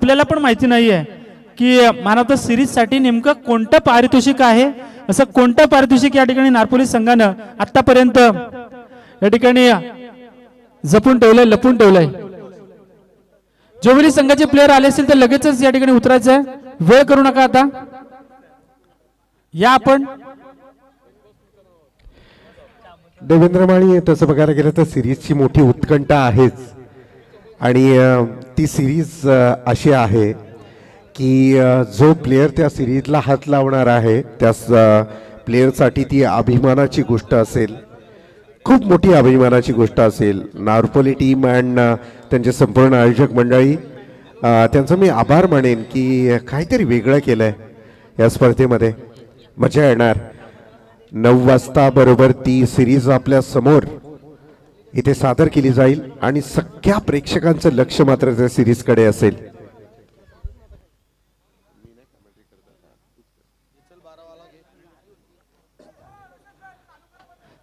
आपल्याला पण माहिती नाहीये की मॅन ऑफ द सिरीज साठी नेमकं कोणतं पारितोषिक आहे, असं कोणतं पारितोषिक या ठिकाणी नारपोली संघानं आतापर्यंत या ठिकाणी जपून ठेवलंय, लपून ठेवलंय। जोवेली संघाचे प्लेयर आले असेल तर लगेचच या ठिकाणी उतरायचं आहे, वेळ करू नका आता या आपण। देवेंद्र माळी, तसं बघायला गेलं तर सिरीजची मोठी उत्कंठा आहेच आणि ती सिरीज अशी आहे की जो प्लेयर त्या सिरीजला हात लावणार आहे त्या प्लेयरसाठी ती अभिमानाची गोष्ट असेल, खूप मोठी अभिमानाची गोष्ट असेल। नारपोली टीम अँड त्यांचे संपूर्ण आयोजक मंडळी, त्यांचं मी आभार मानेन की काहीतरी वेगळं केलं आहे या स्पर्धेमध्ये। मजा येणार। 9 वाजता बरोबर ती सिरीज आपल्या समोर इथे सादर केली जाईल आणि सगळ्या प्रेक्षकांचं लक्ष मात्र त्या सिरीजकडे असेल।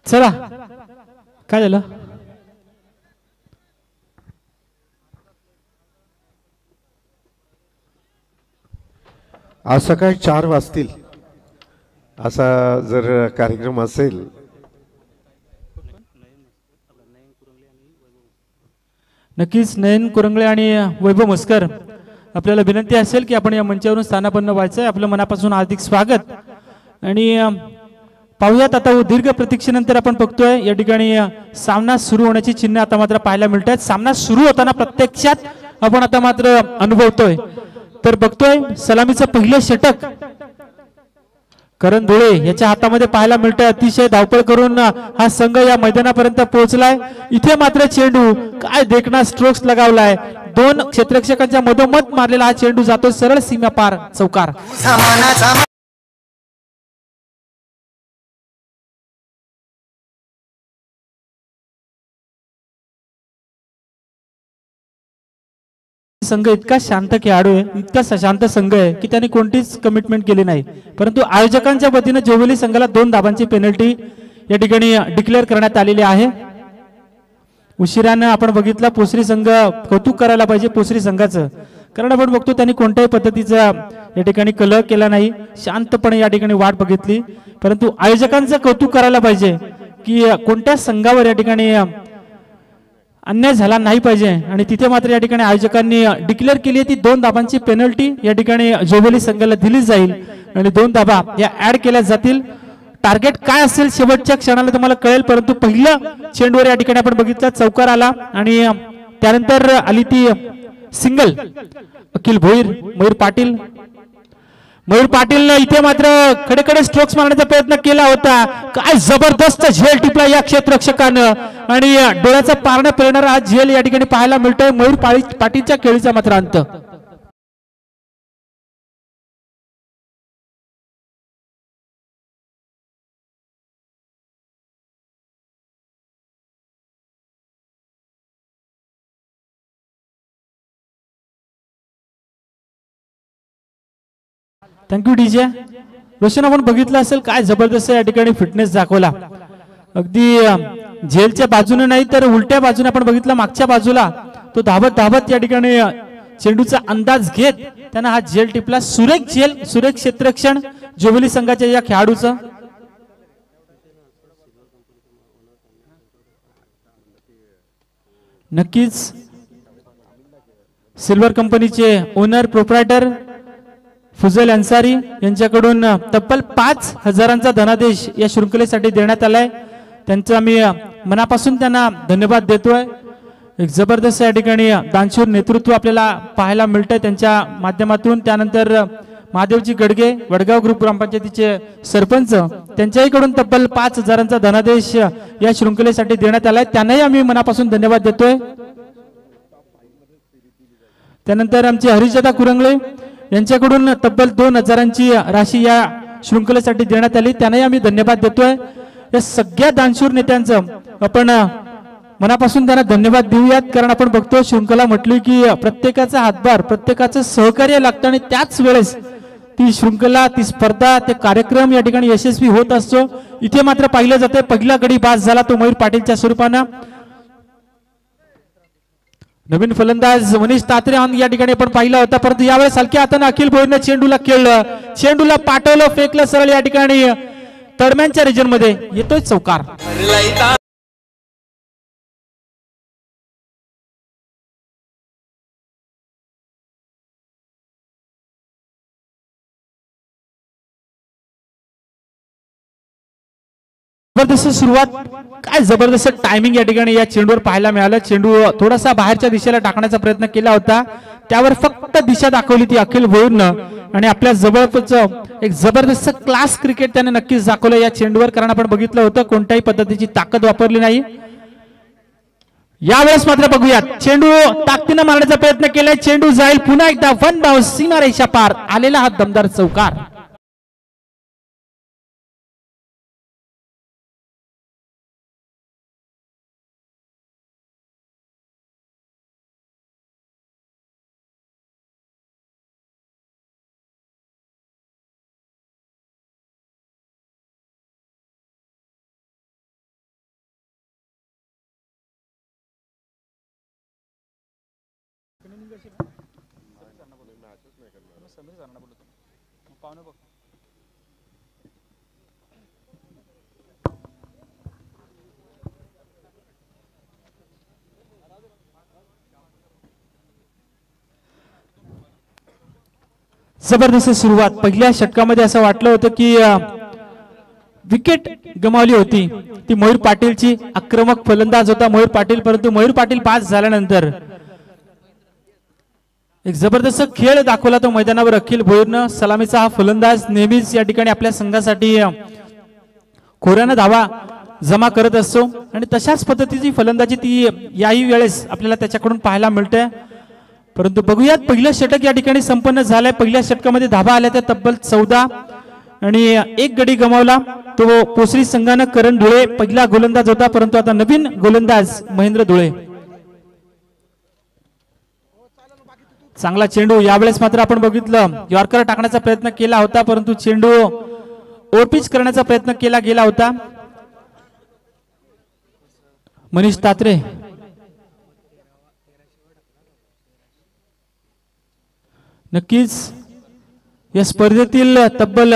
चला काय झालं? आज सकाळी 4 वाजतील असा जर कार्यक्रम असेल। नक्कीच नयन कुरंगळे आणि वैभव मस्कर, आपल्याला विनंती असेल की आपण या मंचावरून स्थानापन्न व्हायचं आहे। आपलं मनापासून हार्दिक स्वागत। आणि पाहूयात आता दीर्घ प्रतीक्षेनंतर आपण बघतोय या ठिकाणी सामना सुरू होण्याची चिन्ह आता मात्र पाहायला मिळत आहेत। सामना सुरू होताना प्रत्यक्षात आपण आता मात्र अनुभवतोय तर बघतोय सलामीचं पहिलं षटक करण धुळे याच्या हातामध्ये पाहायला मिळतंय। अतिशय धावपळ करून हा संघ या मैदानापर्यंत पोहोचलाय। इथे मात्र चेंडू काय देखना स्ट्रोक्स लगावलाय, 2 क्षेत्ररक्षकांच्या मधोमध मारलेला हा चेंडू जातो सरळ सीमा पार चौकार। संघ इतका शांत खेळाडू आहे, इतका शांत संघ आहे की त्यांनी कोणतीच कमिटमेंट केली नाही, परंतु आयोजकांच्या वतीने जोवेली संघाला 2 धाबांची पेनल्टी या ठिकाणी डिक्लेअर करण्यात आलेली आहे। उशिराने आपण बघितला पोसरी संघ, कौतुक करायला पाहिजे पोसरी संघाचं, कारण आपण बघतो त्यांनी कोणत्याही पद्धतीचा या ठिकाणी कलह केला नाही, शांतपणे या ठिकाणी वाट बघितली। परंतु आयोजकांचं कौतुक करायला पाहिजे की कोणत्या संघावर या ठिकाणी अन्याय झाला नाही पाहिजे आणि तिथे मात्र या ठिकाणी आयोजकांनी डिक्लेअर केली आहे ती 2 धाबांची पेनल्टी या ठिकाणी जोवेली संघाला दिली जाईल आणि 2 धाबा या ऍड केल्या जातील। टार्गेट काय असेल शेवटच्या क्षणाला तुम्हाला कळेल, परंतु पहिलं चेंडूवर या ठिकाणी आपण बघितलं चौकार आला आणि त्यानंतर आली ती सिंगल। अखिल भोईर, मयूर पाटील इथे मात्र खडेखडे स्ट्रोक्स मारण्याचा प्रयत्न केला होता, काय जबरदस्त झेल टिपला या क्षेत्ररक्षकानं आणि डोळ्याचा पारणं पेरणारा हा झेल या ठिकाणी पाहायला मिळतोय मयूर पाटीलच्या खेळीचा मात्र अंत। Thank you DJ Roshan. आपण बघितलं असेल काय जबरदस्त या ठिकाणी फिटनेस दाखवला, अगदी झेलच्या बाजूने नाही तर उलट्या बाजूने आपण बघितलं, मागच्या बाजूला तो धावत या ठिकाणी चेंडूचा अंदाज घेत त्यांना हा झेल टिपला। सुरेख क्षेत्ररक्षण जोवेली संघाच्या या खेळाडूचं। नक्कीच सिल्वर कंपनीचे ओनर प्रोप्रायटर फुजल अन्सारी यांच्याकडून तब्बल 5,000चा धनादेश या शृंखलेसाठी देण्यात आलाय, त्यांचा मी मनापासून त्यांना धन्यवाद देतोय। एक जबरदस्त या ठिकाणी दानशूर नेतृत्व आपल्याला पाहायला मिळतंय त्यांच्या माध्यमातून। त्यानंतर महादेवजी गडगे वडगाव ग्रुप ग्रामपंचायतीचे सरपंच, त्यांच्याकडून तब्बल 5,000चा धनादेश या शृंखलेसाठी देण्यात आलाय, त्यांनाही आम्ही मनापासून धन्यवाद देतोय। त्यानंतर आमचे हरीशदादा कुरंगळे यांच्याकडून तब्बल 2,000ची राशी या शृंखलेसाठी देण्यात आली, त्यांनाही आम्ही धन्यवाद देतोय। या सगळ्या दानशूर नेत्यांचं आपण मनापासून त्यांना धन्यवाद देऊयात, कारण आपण बघतो शृंखला म्हटली की प्रत्येकाचा हातभार, प्रत्येकाचं सहकार्य लागतं आणि त्याच वेळेस ती शृंखला, ती स्पर्धा, ते कार्यक्रम या ठिकाणी यशस्वी होत असतो। इथे मात्र पाहिलं जाते पहिला गडी बाद झाला तो मयूर पाटीलच्या स्वरूपानं। नवीन फलंदाज मनीष तात्रे या ठिकाणी आपण पाहिला होता, परंतु यावेळेस हलक्या हाताने अखिल भोईरने चेंडूला खेळलं, चेंडूला पाठवलं, फेकलं सरळ या ठिकाणी तळम्यांच्या रिजन मध्ये येतोय चौकार. जबरदस्त सुरुवात, काय जबरदस्त टायमिंग या ठिकाणी या चेंडूवर पाहायला मिळालं. चेंडू थोडासा बाहेरच्या दिशेला टाकण्याचा प्रयत्न केला होता, त्यावर फक्त दिशा दाखवली ती अखिल भोईरनं आणि आपल्या जवळच एक जबरदस्त क्लास क्रिकेट त्याने नक्कीच दाखवलं या चेंडूवर. कारण आपण बघितलं होतं कोणत्याही पद्धतीची ताकद वापरली नाही. यावेळेस मात्र बघूयात, चेंडू ताकदीने मारण्याचा प्रयत्न केलाय, चेंडू जाईल पुन्हा एकदा वन बाउन्स, सीमारेषा पार आलेला हा दमदार चौकार. जबरदस्त सुरुवात. पहिल्या षटकामध्ये असं वाटलं होतं की विकेट गमावली होती ती मयूर पाटीलची. आक्रमक फलंदाज होता मयूर पाटील, परंतु मयूर पाटील पास झाल्यानंतर एक जबरदस्त खेळ दाखवला तो मैदानावर अखिल भोईरनं. सलामीचा हा फलंदाज नेहमीच या ठिकाणी आपल्या संघासाठी खोऱ्यानं धावा जमा करत असतो आणि तशाच पद्धतीची फलंदाजी ती याही वेळेस आपल्याला त्याच्याकडून पाहायला मिळते. परंतु बघूयात, पहिलं षटक या ठिकाणी संपन्न झालंय. पहिल्या षटकामध्ये धावा आल्या त्या तब्बल 14 आणि एक गडी गमावला तो पोसरी संघानं. करण धुळे पहिला गोलंदाज होता, परंतु आता नवीन गोलंदाज महेंद्र धुळे. चांगला चेंडू, यावेळेस मात्र आपण बघितलं यॉर्कर टाकण्याचा प्रयत्न केला होता, परंतु चेंडू ओव्हरपिच करण्याचा प्रयत्न केला गेला होता. मनीष तात्रे नक्कीच या स्पर्धेतील तब्बल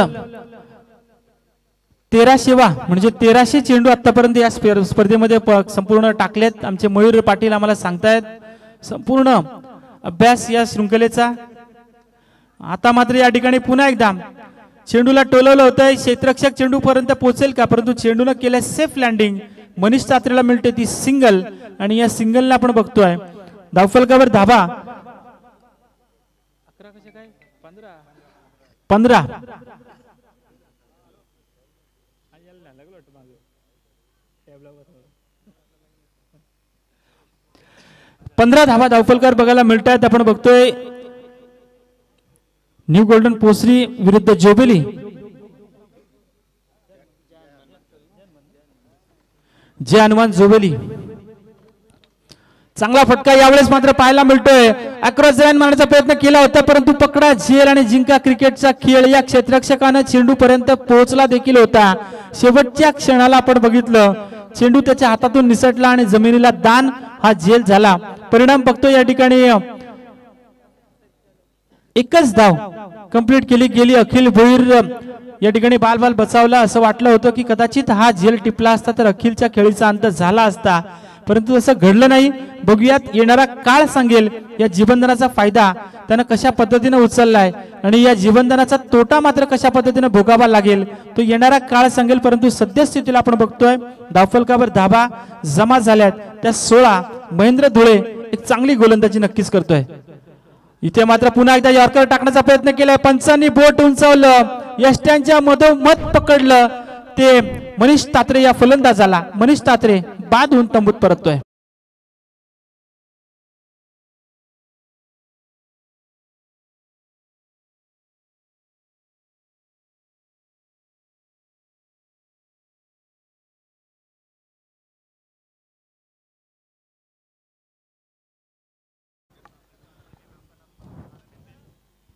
1300वा म्हणजे 1300 चेंडू आतापर्यंत या स्पर्धेमध्ये संपूर्ण टाकलेत. आमचे मयूर पाटील आम्हाला सांगतायत संपूर्ण अभ्यास या शृंखलेचा. आता मात्र या ठिकाणी पुन्हा एकदा चेंडूला टोलवलं होतं, क्षेत्ररक्षक चेंडू पर्यंत पोहोचेल का, परंतु चेंडूला केलं सेफ लँडिंग. मनीष तात्रेला मिळते ती सिंगल आणि या सिंगलला आपण बघतोय धावफलकावर धाबा 15 15 धावा धावफलकार बघायला मिळत आहेत. आपण बघतोय न्यू गोल्डन पोसरी विरुद्ध जोबेली. जय हनुमान जोबेली. चांगला फटका यावेळेस मात्र पाहायला मिळतोय. अक्रॉस लाईन मारण्याचा प्रयत्न केला होता, परंतु पकडा झेल आणि जिंका क्रिकेटचा खेळ या क्षेत्ररक्षकानं चेंडू पर्यंत पोहोचला देखील होता. शेवटच्या क्षणाला आपण बघितलं चेंडू त्याच्या हातातून निसटला आणि जमिनीला दान हा झेल झाला. परिणाम बघतो या ठिकाणी एकच धाव कंप्लीट केली गेली. अखिल भोईर या ठिकाणी बाल बचावला. असं वाटलं होतं की कदाचित हा झेल टिपला असता तर अखिलच्या खेळीचा अंत झाला असता, परंतु तसं घडलं नाही. बघूयात, येणारा काळ सांगेल या जीवनदानाचा फायदा त्यानं कशा पद्धतीने उचललाय आणि या जीवनदानाचा तोटा मात्र कशा पद्धतीने भोगावा लागेल तो येणारा काळ सांगेल. परंतु सद्यस्थितीला आपण बघतोय धावफलकावर धाबा जमा झाल्यात त्या 16. महेंद्र धुळे एक चांगली गोलंदाजी नक्कीच करतोय. इथे मात्र पुन्हा एकदा यॉर्कर टाकण्याचा प्रयत्न केलाय. पंचांनी बोट उंचावलं, यष्ट्यांच्या मधोमध पकडलं ते मनीष तात्रे या फलंदाजाला. मनीष तात्रे बाद होऊन तंबूत परततोय.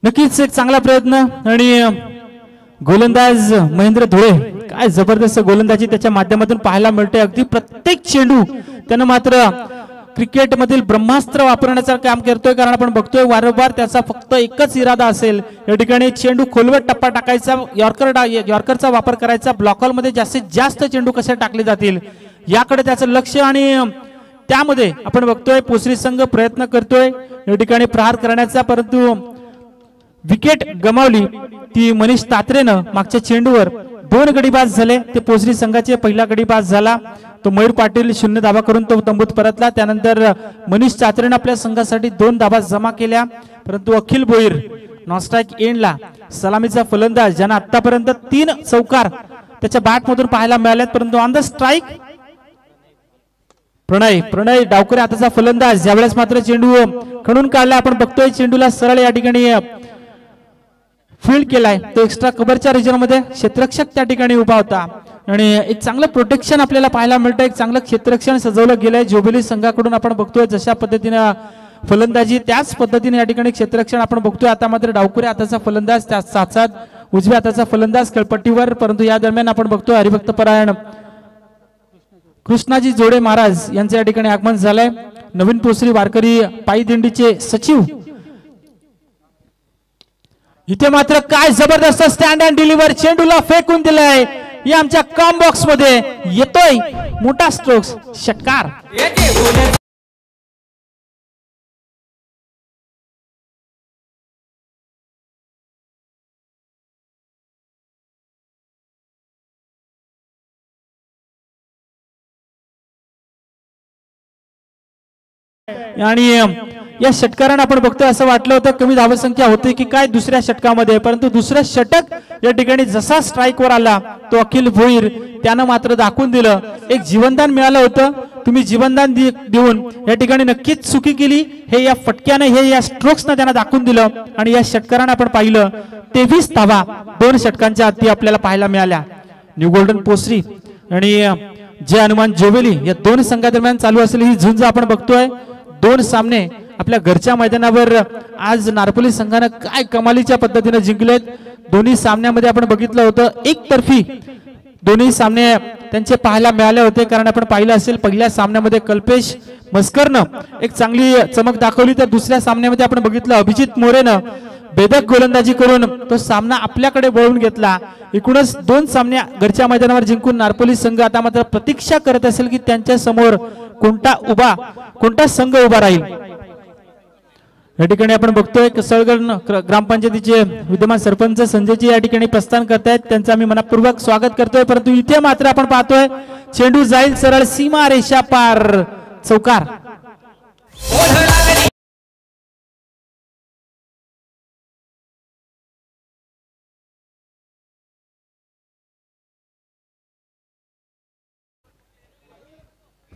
नक्कीच एक चांगला प्रयत्न आणि गोलंदाज महेंद्र धुळे काय जबरदस्त गोलंदाजी त्याच्या माध्यमातून पाहायला मिळते. अगदी प्रत्येक चेंडू त्यानं मात्र क्रिकेटमधील ब्रह्मास्त्र वापरण्याचं काम करतोय, कारण आपण बघतोय वारंवार त्याचा फक्त एकच इरादा असेल, या ठिकाणी चेंडू खोलवर टप्पा टाकायचा, यॉर्करचा वापर करायचा, ब्लॉक हॉलमध्ये जास्तीत जास्त चेंडू कसे टाकले जातील याकडे त्याचं लक्ष, आणि त्यामध्ये आपण बघतोय पोसरी संघ प्रयत्न करतोय या ठिकाणी प्रहार करण्याचा, परंतु विकेट गमावली ती मनीष तात्रेनं मागच्या चेंडूवर. 2 गडी बाद झाले, ते पोसरी संघाचे पहिला गडी बाद झाला, तो मयूर पाटील 0 धाबा करून तो तंबूत परतला. त्यानंतर मनीष तात्रेनं आपल्या संघासाठी 2 धाबा जमा केल्या, परंतु अखिल भोईर नॉनस्ट्राईक एंडला सलामीचा फलंदाज ज्यांना आतापर्यंत 3 चौकार त्याच्या बॅट मधून पाहायला मिळालेत, परंतु ऑन द स्ट्राईक प्रणय डावकरे आताचा फलंदाज, यावेळेस मात्र चेंडू खणून काढला. आपण बघतोय चेंडूला सरळ या ठिकाणी फील्ड केलाय, तो एक्स्ट्रा कव्हरच्या रिजन मध्ये क्षेत्ररक्षक त्या ठिकाणी उभा होता, आणि एक चांगलं प्रोटेक्शन आपल्याला पाहायला मिळतं, एक चांगलं क्षेत्ररक्षण सजवलं गेलंय जोबेली संघाकडून. आपण बघतोय जशा पद्धतीने फलंदाजी त्याच पद्धतीने या ठिकाणी क्षेत्ररक्षण आपण बघतोय. आता मात्र डावकुरे हाताचा फलंदाज, त्या साथ उजव्या हाताचा फलंदाज खेळपट्टीवर, परंतु या दरम्यान आपण बघतोय हरिभक्त परायण कृष्णाजी जोडे महाराज यांचे या ठिकाणी आगमन झालंय. नवीन पोसरी वारकरी पायी दिंडीचे सचिव. इथे मात्र काय जबरदस्त स्टँड अँड डिलिव्हर, चेंडूला फेकून दिलाय, या आमच्या कॉम बॉक्स मध्ये येतोय मोठा स्ट्रोक्स, षटकार. आणि या षटकाराने आपण बघतोय असं वाटलं होतं कमी धावसंख्या होती की काय दुसऱ्या षटकामध्ये, परंतु दुसरं षटक या ठिकाणी जसा स्ट्राईक वर आला तो अखिल भोईर त्यानं मात्र दाखवून दिलं, एक जीवनदान मिळालं होतं. तुम्ही जीवनदान देऊन या ठिकाणी नक्कीच चुकी केली, हे या फटक्याने, हे या स्ट्रोक्सने त्यांना दाखवून दिलं. आणि या षटकाराने आपण पाहिलं 23 धावा 2 षटकांच्या आधी आपल्याला पाहायला मिळाल्या. न्यू गोल्डन पोसरी आणि जय हनुमान जोबेली या 2 संघादरम्यान चालू असलेली ही झुंज आपण बघतोय. 2 सामने आपल्या घरच्या मैदानावर आज नारपोली संघाने काय कमालीच्या पद्धतीने जिंकलेत. दोन्ही सामन्यामध्ये आपण बघितलं होतं एकतर्फी दोन्ही सामने त्यांचे पाहायला मिळाले होते, कारण आपण पाहिलं असेल पहिल्या सामन्यामध्ये कल्पेश मस्करनं एक चांगली चमक दाखवली, तर दुसऱ्या सामन्यामध्ये आपण बघितलं अभिजित मोरेनं बेधक गोलंदाजी करून तो सामना आपल्याकडे वळवून घेतला. एकूणच 2 सामने घरच्या मैदानावर जिंकून नारपोली संघ आता मात्र प्रतीक्षा करत असेल की त्यांच्या समोर कोणता संघ उभा राहील. या ठिकाणी आपण बघतोय कसळगड ग्रामपंचायतीचे विद्यमान सरपंच संजयजी या ठिकाणी प्रस्थान करतायत, त्यांचं आम्ही मनपूर्वक स्वागत करतोय. परंतु इथे मात्र आपण पाहतोय चेंडू जाईल सरळ सीमा रेषा पार, चौकार.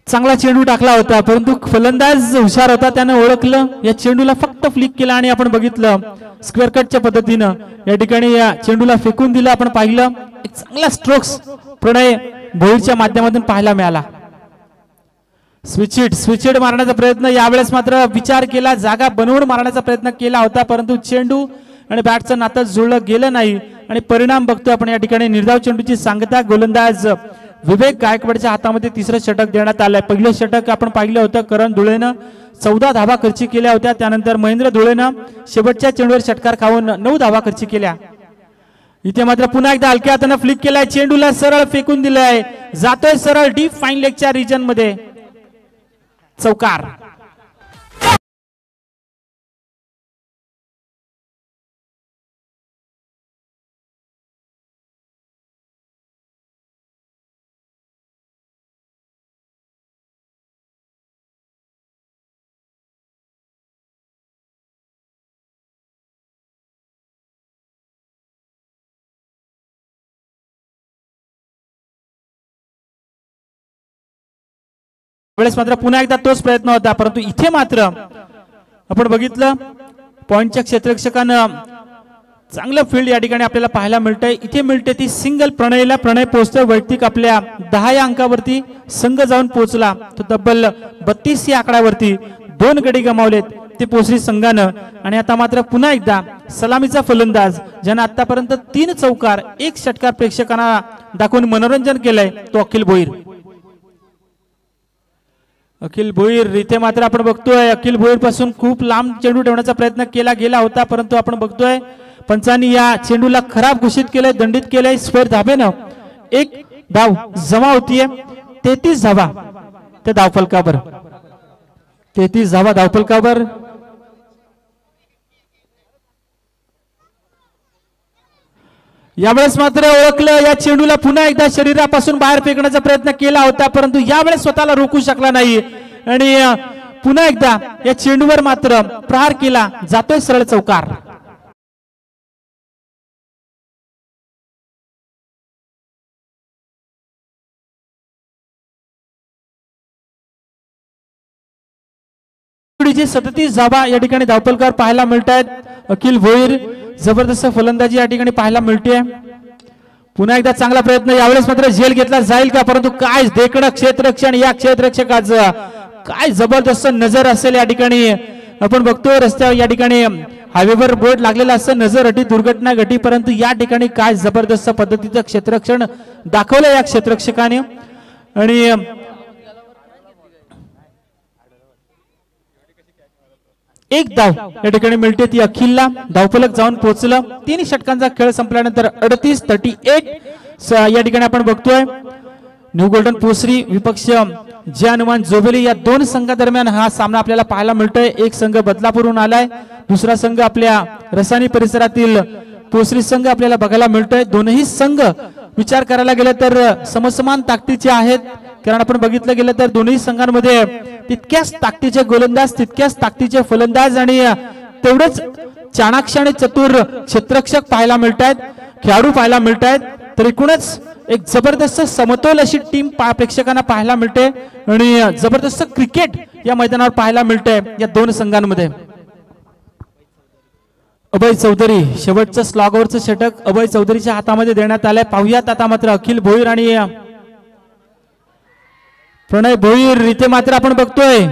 चांगला चेंडू टाकला होता, परंतु फलंदाज हुशार होता, त्याने ओळखलं, या चेंडूला फक्त फ्लिक केला आणि आपण बघितलं स्क्वेअर कटच्या पद्धतीनं या ठिकाणी या चेंडूला फेकून दिलं. आपण पाहिलं एक चांगला स्ट्रोक्स प्रणय भोईरच्या माध्यमातून पाहायला मिळाला. स्विच मारण्याचा प्रयत्न, यावेळेस मात्र विचार केला, जागा बनवून मारण्याचा प्रयत्न केला होता, परंतु चेंडू आणि बॅटचं नातं जुळलं गेलं नाही आणि परिणाम बघतोय आपण या ठिकाणी निर्धाव चेंडूची सांगता गोलंदाज विवेक गायकवाडच्या हातामध्ये 3रं षटक देण्यात आलंय. पहिलं षटक आपण पाहिलं होतं करण धुळेनं 14 धावा खर्ची केल्या होत्या, त्यानंतर महेंद्र धुळेनं शेवटच्या चेंडूवर षटकार खाऊन 9 धावा खर्ची केल्या. इथे मात्र पुन्हा एकदा हलक्या हाताने फ्लिक केलाय, चेंडूला सरळ फेकून दिलाय, जातोय सरळ डीप फाईन लेगच्या रिजन मध्ये, चौकार. वेळेस मात्र पुन्हा एकदा तोच प्रयत्न होता, परंतु इथे मात्र आपण बघितलं पॉइंटच्या क्षेत्ररक्षकानं चांगलं फील्ड या ठिकाणी आपल्याला पाहायला मिळतंय. इथे मिळते ती सिंगल प्रणयला, प्रणय पोहोचतोय वैयक्तिक आपल्या 10 या अंकावरती, संघ जाऊन पोहोचला तो तब्बल 32 या आकड्यावरती. 2 गडी गमावलेत ते पोसरी संघानं आणि आता मात्र पुन्हा एकदा सलामीचा फलंदाज ज्यानं आतापर्यंत 3 चौकार 1 षटकार प्रेक्षकांना दाखवून मनोरंजन केलंय तो अखिल भोईर. अखिल भोईर इथे मात्र आपण बघतोय अखिल भोईर पासून खूप लांब चेंडू ठेवण्याचा प्रयत्न केला गेला होता, परंतु आपण बघतोय पंचांनी या चेंडूला खराब घोषित केलंय, दंडित केलंय. स्क्वेअर धाबेनं एक धाव जमा होतीये. 33 धावा त्या धावफलकावर, 33 धावा धावफलकावर. यावेळेस मात्र ओळखलं, या चेंडूला पुन्हा एकदा शरीरापासून बाहेर फेकण्याचा प्रयत्न केला होता, परंतु यावेळेस स्वतःला रोखू शकला नाही आणि पुन्हा एकदा या चेंडूवर मात्र प्रहार केला जातोय सरळ चौकार. जे 37 धावा या ठिकाणी धावफलकावर पाहायला मिळत आहेत. अखिल भोईर जबरदस्त फलंदाजी या ठिकाणी पाहायला मिळते. पुन्हा एकदा चांगला प्रयत्न, यावेळेस मात्र झेल घेतला जाईल का, परंतु काय देखणं क्षेत्ररक्षण, या क्षेत्ररक्षकाचं काय जबरदस्त नजर असेल या ठिकाणी. आपण बघतोय रस्त्यावर या ठिकाणी हायवेवर बोर्ड लागलेला असं नजर अटी दुर्घटना घटी, परंतु या ठिकाणी काय जबरदस्त पद्धतीचं क्षेत्ररक्षण दाखवलं या क्षेत्ररक्षकाने. आणि एक धाव या ठिकाणी मिळते ती अखिलला. धावफलक जाऊन पोहोचलं. 3 षटकांचा खेळ संपल्यानंतर 38-38 या ठिकाणी आपण बघतोय न्यू गोल्डन पोसरी विपक्ष जे हनुमान जोबेली या दोन संघादरम्यान हा सामना आपल्याला पाहायला मिळतोय. एक संघ बदलापूरहून आलाय, दुसरा संघ आपल्या रसानी परिसरातील पोसरी संघ आपल्याला बघायला मिळतोय. दोनही संघ विचार करायला गेलं तर समसमान ताकदीचे आहेत, कारण आपण बघितलं गेलं तर दोन्ही संघांमध्ये तितक्याच ताकदीचे गोलंदाज, तितक्याच ताकदीचे फलंदाज आणि तेवढेच चाणाक्ष आणि चतुर क्षेत्ररक्षक पाहायला मिळत आहेत, खेळाडू पाहायला मिळत आहेत. तर एकूणच एक जबरदस्त समतोल अशी टीम प्रेक्षकांना पाहायला मिळते आणि जबरदस्त क्रिकेट या मैदानावर पाहायला मिळते या दोन संघांमध्ये. अभय चौधरी शेवटचं स्लॉगवरचं षटक अभय चौधरीच्या हातामध्ये देण्यात आलंय. पाहुयात आता मात्र अखिल भोईर आणि प्रणय भोईर इथे मात्र आपण बघतोय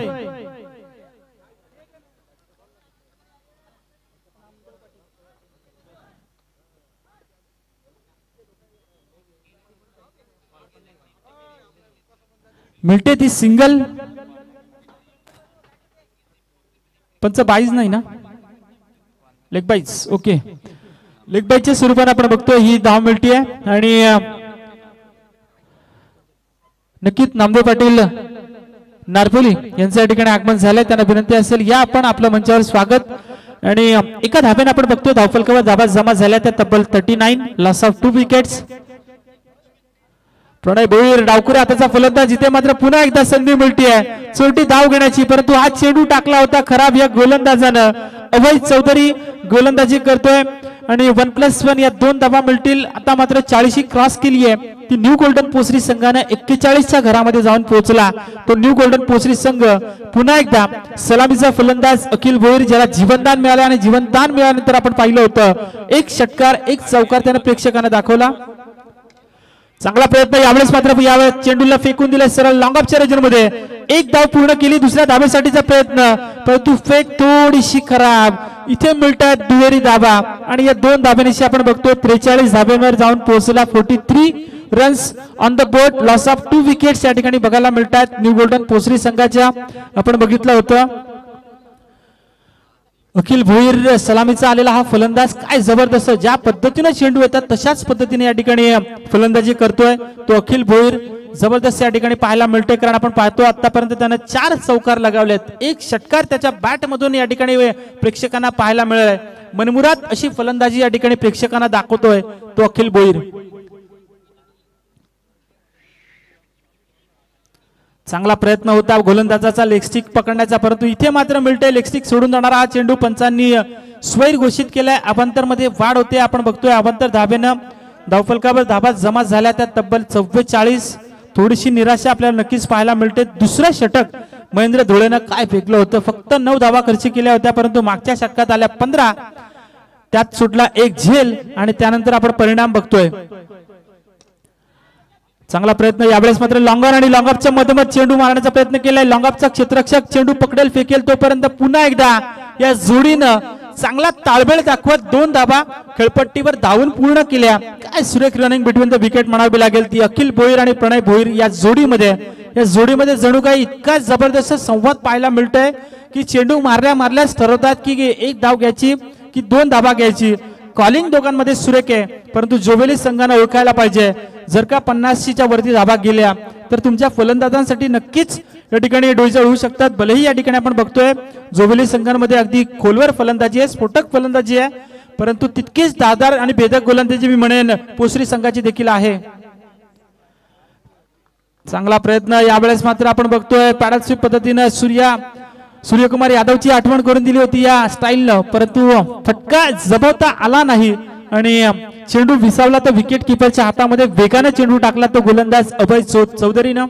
मिळते ती सिंगल. पंच बाईज नाही ना, लेग बाईज. ओके, लेग बाईजच्या स्वरूपाने आपण बघतोय ही धाव मिळते आणि नक्कीच नामदेव पाटील नारपोली यांच्या ठिकाणी आगमन झालंय. त्यांना विनंती असेल या आपण आपल्या मंचावर स्वागत. आणि एका धाब्याने आपण बघतोय धावफलकावर धाबा जमा झाल्या त्या तब्बल 39, लॉस ऑफ 2 विकेट्स. प्रणय भोईर डावखुऱ्या हाताचा फलंदाज, इथे मात्र पुन्हा एकदा संधी मिळते चोरटी धाव घेण्याची, परंतु हा चेंडू टाकला होता खराब या गोलंदाजानं. अभय चौधरी गोलंदाजी करतोय आणि 1+1 या 2 धावा मिळतील. आता मात्र 40 क्रॉस केली आहे ती न्यू गोल्डन पोसरी संघाने 41च्या घरामध्ये जाऊन पोहोचला. तो न्यू गोल्डन पोसरी संघ पुन्हा एकदा सलामीचा फलंदाज अखिल भोईर, ज्याला जीवनदान मिळालं आणि जीवनदान मिळाल्यानंतर आपण पाहिलं होतं एक षटकार एक चौकार त्याने प्रेक्षकांना दाखवला. चांगला प्रयत्न, यावेळेस मात्र यावेळेस चेंडूला फेकून दिले सरळ लॉंग ऑफच्या रेंजमध्ये. एक धाव पूर्ण केली, दुसऱ्या धाब्यासाठीचा प्रयत्न, परंतु फेक थोडीशी खराब. इथे मिळतात दुहेरी धाबा आणि या 2 धाब्यांशी आपण बघतोय 43 धाब्यांवर जाऊन पोहोचला. 43 runs on the board, loss of 2 wickets या ठिकाणी बघायला मिळतात न्यू गोल्डन पोसरी संघाच्या. आपण बघितलं होतं अखिल भोईर सलामीचा आलेला हा फलंदाज काय जबरदस्त ज्या पद्धतीने चेंडू येतात तशाच पद्धतीने या ठिकाणी फलंदाजी करतोय तो अखिल भोईर. जबरदस्त या ठिकाणी पाहायला मिळते, कारण आपण पाहतो आतापर्यंत त्यानं 4 चौकार लगावलेत, एक षटकार त्याच्या बॅट मधून या ठिकाणी प्रेक्षकांना पाहायला मिळालाय. मनमुराद अशी फलंदाजी या ठिकाणी प्रेक्षकांना दाखवतोय तो अखिल भोईर. चांगला प्रयत्न होता गोलंदाजाचा लेग स्टिक पकडण्याचा, परंतु इथे मात्र मिळते लेग स्टिक सोडून जाणारा हा चेंडू पंचांनी स्वैर घोषित केलाय. अवांतर मध्ये वाढ होते. आपण बघतोय अवांतर धाब्यानं धावफलकावर धाबा जमा झाल्या त्या तब्बल 44. थोडीशी निराशा आपल्याला नक्कीच पाहायला मिळते. दुसरं षटक महेंद्र धुळेनं काय फेकलं होतं, फक्त 9 धावा खर्च केल्या होत्या, परंतु मागच्या षटकात आल्या 15, त्यात सुटला एक झेल आणि त्यानंतर आपण परिणाम बघतोय. चांगला प्रयत्न, यावेळेस मात्र लॉंगर आणि लॉंगअपच्या मधोमध चेंडू मारण्याचा प्रयत्न केलाय. लॉंगअपचा क्षेत्ररक्षक चेंडू पकडेल फेकेल तोपर्यंत पुन्हा एकदा या जोडीनं चांगला ताळमेळ दाखवत 2 धाबा खेळपट्टीवर धावून पूर्ण केल्या. काय सुरेख रनिंग बिटवीन द विकेट म्हणावी लागेल ती अखिल भोईर आणि प्रणय भोईर या जोडीमध्ये या जोडीमध्ये जणू काही इतका जबरदस्त संवाद पाहायला मिळतोय की चेंडू मारल्याच ठरवतात की एक धाव घ्यायची की दोन धाबा घ्यायची. कॉलिंग दोघांमध्ये सुरेख आहे, परंतु जोवेली संघानं ओळखायला पाहिजे जर का 50च्या वरती धाबा गेल्या तर तुमच्या फलंदाजांसाठी नक्कीच या ठिकाणी डोईजळ होऊ शकतात. भलेही या ठिकाणी आपण बघतोय जोवेली संघांमध्ये अगदी खोलवर फलंदाजी आहे, स्फोटक फलंदाजी आहे, परंतु तितकीच दादार आणि भेदक गोलंदाजी मी म्हणेन पोसरी संघाची देखील आहे. चांगला प्रयत्न यावेळेस मात्र आपण बघतोय पॅडल स्वीप पद्धतीनं सूर्यकुमार यादवची आठवण करून दिली होती या स्टाईलनं, परंतु फटका जमवता आला नाही आणि चेंडू विसावला तर विकेट किपरच्या हातामध्ये वेगाने चेंडू टाकला तो गोलंदाज अभय चौधरीनं.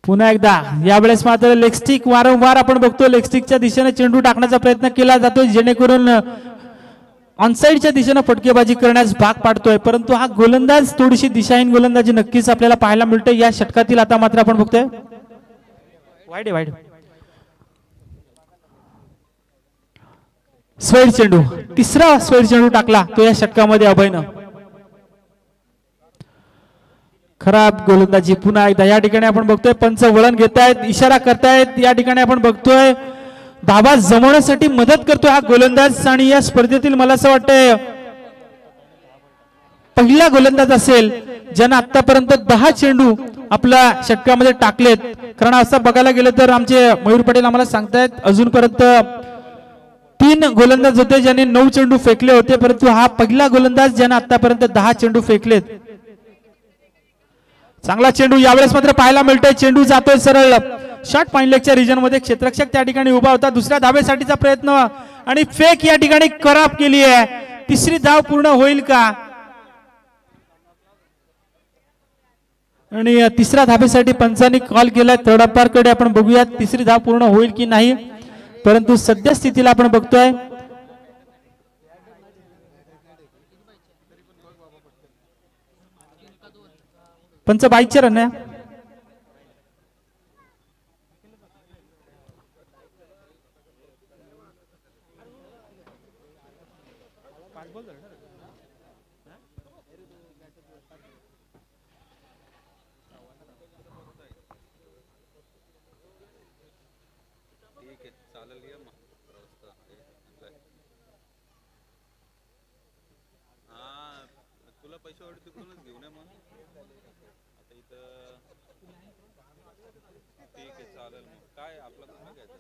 पुन्हा एकदा यावेळेस मात्र लेगस्टिक वारंवार आपण बघतो लेगस्टिकच्या दिशेने चेंडू टाकण्याचा प्रयत्न केला जातो जेणेकरून ऑनसाइडच्या दिशेने फटकेबाजी करण्यास भाग पाडतोय, परंतु हा गोलंदाज थोडीशी दिशाहीन गोलंदाजी नक्कीच आपल्याला पाहायला मिळते या षटकातील. आता मात्र आपण बघतोय वाईड स्वेड चेंडू, तिसरा स्वेड चेंडू टाकला तो या षटकामध्ये अभयनं. खराब गोलंदाजी पुन्हा एकदा या ठिकाणी आपण बघतोय पंच वळण घेतायत, इशारा करतायत. या ठिकाणी आपण बघतोय धाबा जमवण्यासाठी मदत करतोय हा गोलंदाज आणि या स्पर्धेतील मला असं वाटतंय पहिला गोलंदाज असेल ज्यानं आतापर्यंत 10 चेंडू आपल्या षटकामध्ये टाकलेत. कारण असं बघायला गेलं तर आमचे मयूर पटेल आम्हाला सांगतायत अजूनपर्यंत 3 गोलंदाज होते ज्यांनी 9 चेंडू फेकले होते, परंतु हा पहिला गोलंदाज ज्यानं आतापर्यंत 10 चेंडू फेकलेत. चांगला चेंडू यावेळेस मात्र पाहायला मिळतोय, चेंडू जातोय सरळ शॉर्ट पॉइंट लेगच्या रिजन मध्ये, क्षेत्ररक्षक त्या ठिकाणी उभा होता. दुसऱ्या धावेसाठीचा प्रयत्न आणि फेक या ठिकाणी खराब केली आहे. तिसरी धाव पूर्ण होईल का आणि तिसऱ्या धावेसाठी पंचांनी कॉल केलाय थर्ड अंपायर कडे. आपण बघूयात तिसरी धाव पूर्ण होईल की नाही, परंतु सध्या स्थितीला आपण बघतोय पंच 22 रन आहे. तुला पैसे वाढ तिकडूनच घेऊन ये मग आता इथं ठीक आहे चालेल. मग काय आपला कुठं घ्यायचं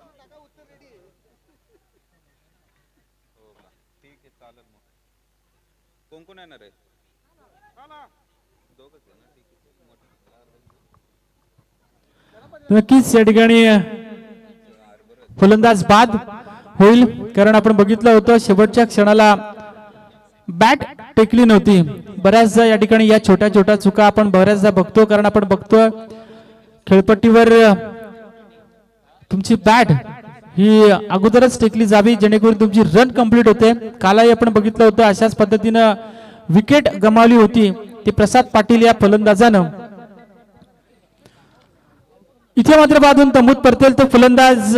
हो का ठीक आहे चालेल. मग कोण कोण येणार आहे? दोघंच आहे ना, ठीक आहे. नक्कीच या ठिकाणी फलंदाज बाद होईल, कारण आपण बघितलं होतं शेवटच्या क्षणाला बॅट टेकली नव्हती. बऱ्याचदा या ठिकाणी या छोट्या चुका आपण बऱ्याचदा बघतो, कारण आपण बघतोय खेळपट्टीवर तुमची बॅट ही अगोदरच टेकली जावी जेणेकरून तुमची रन कंप्लीट होते. कालही आपण बघितलं होतं अशाच पद्धतीनं विकेट गमावली होती ती प्रसाद पाटील या फलंदाजानं. इथे मात्र बाजून तंबूत परतेल तो फलंदाज